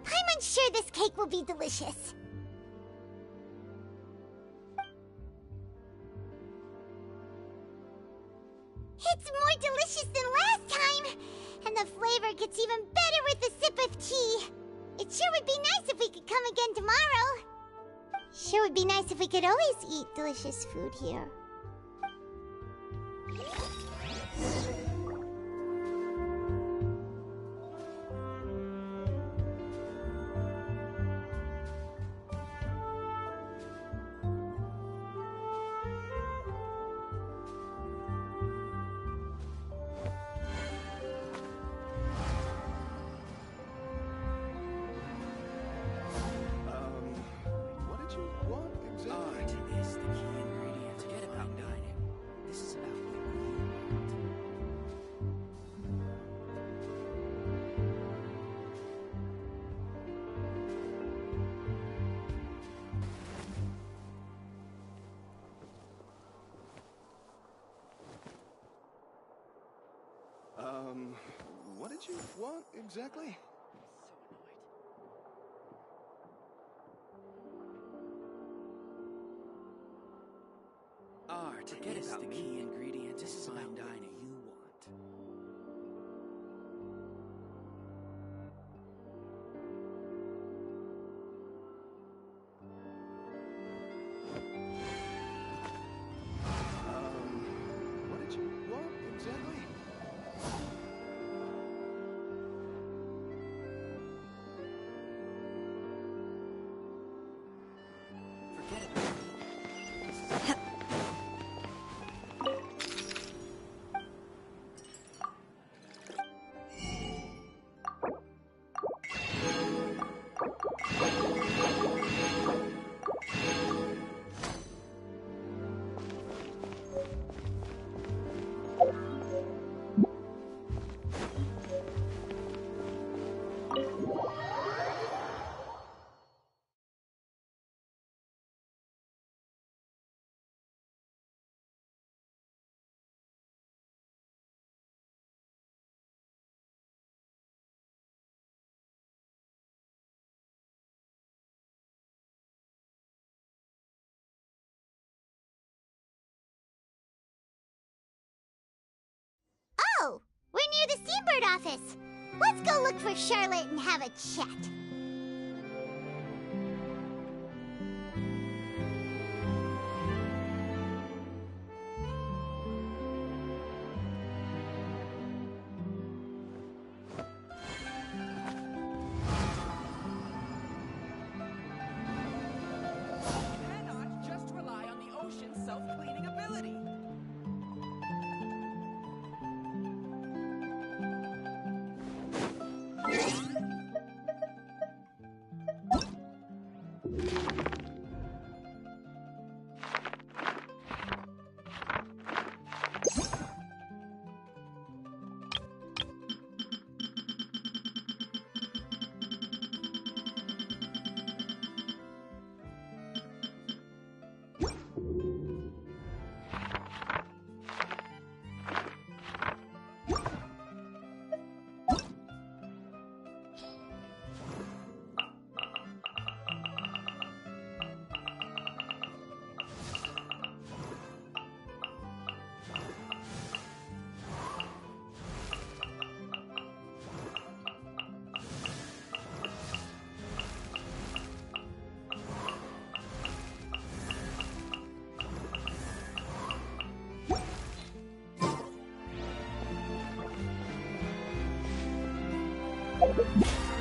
I'm unsure this cake will be delicious. It's more delicious than last time! And the flavor gets even better with a sip of tea. It sure would be nice if we could come again tomorrow. Sure would be nice if we could always eat delicious food here. What did you want exactly? Art is the key ingredient. Forget about dining. This is about what you want. What did you want exactly? Art is the key ingredient. This is about dining. You want. What did you want exactly? Forget it. Oh, we're near the Seabird office. Let's go look for Charlotte and have a chat. Cannot just rely on the ocean's self-cleaning ability. You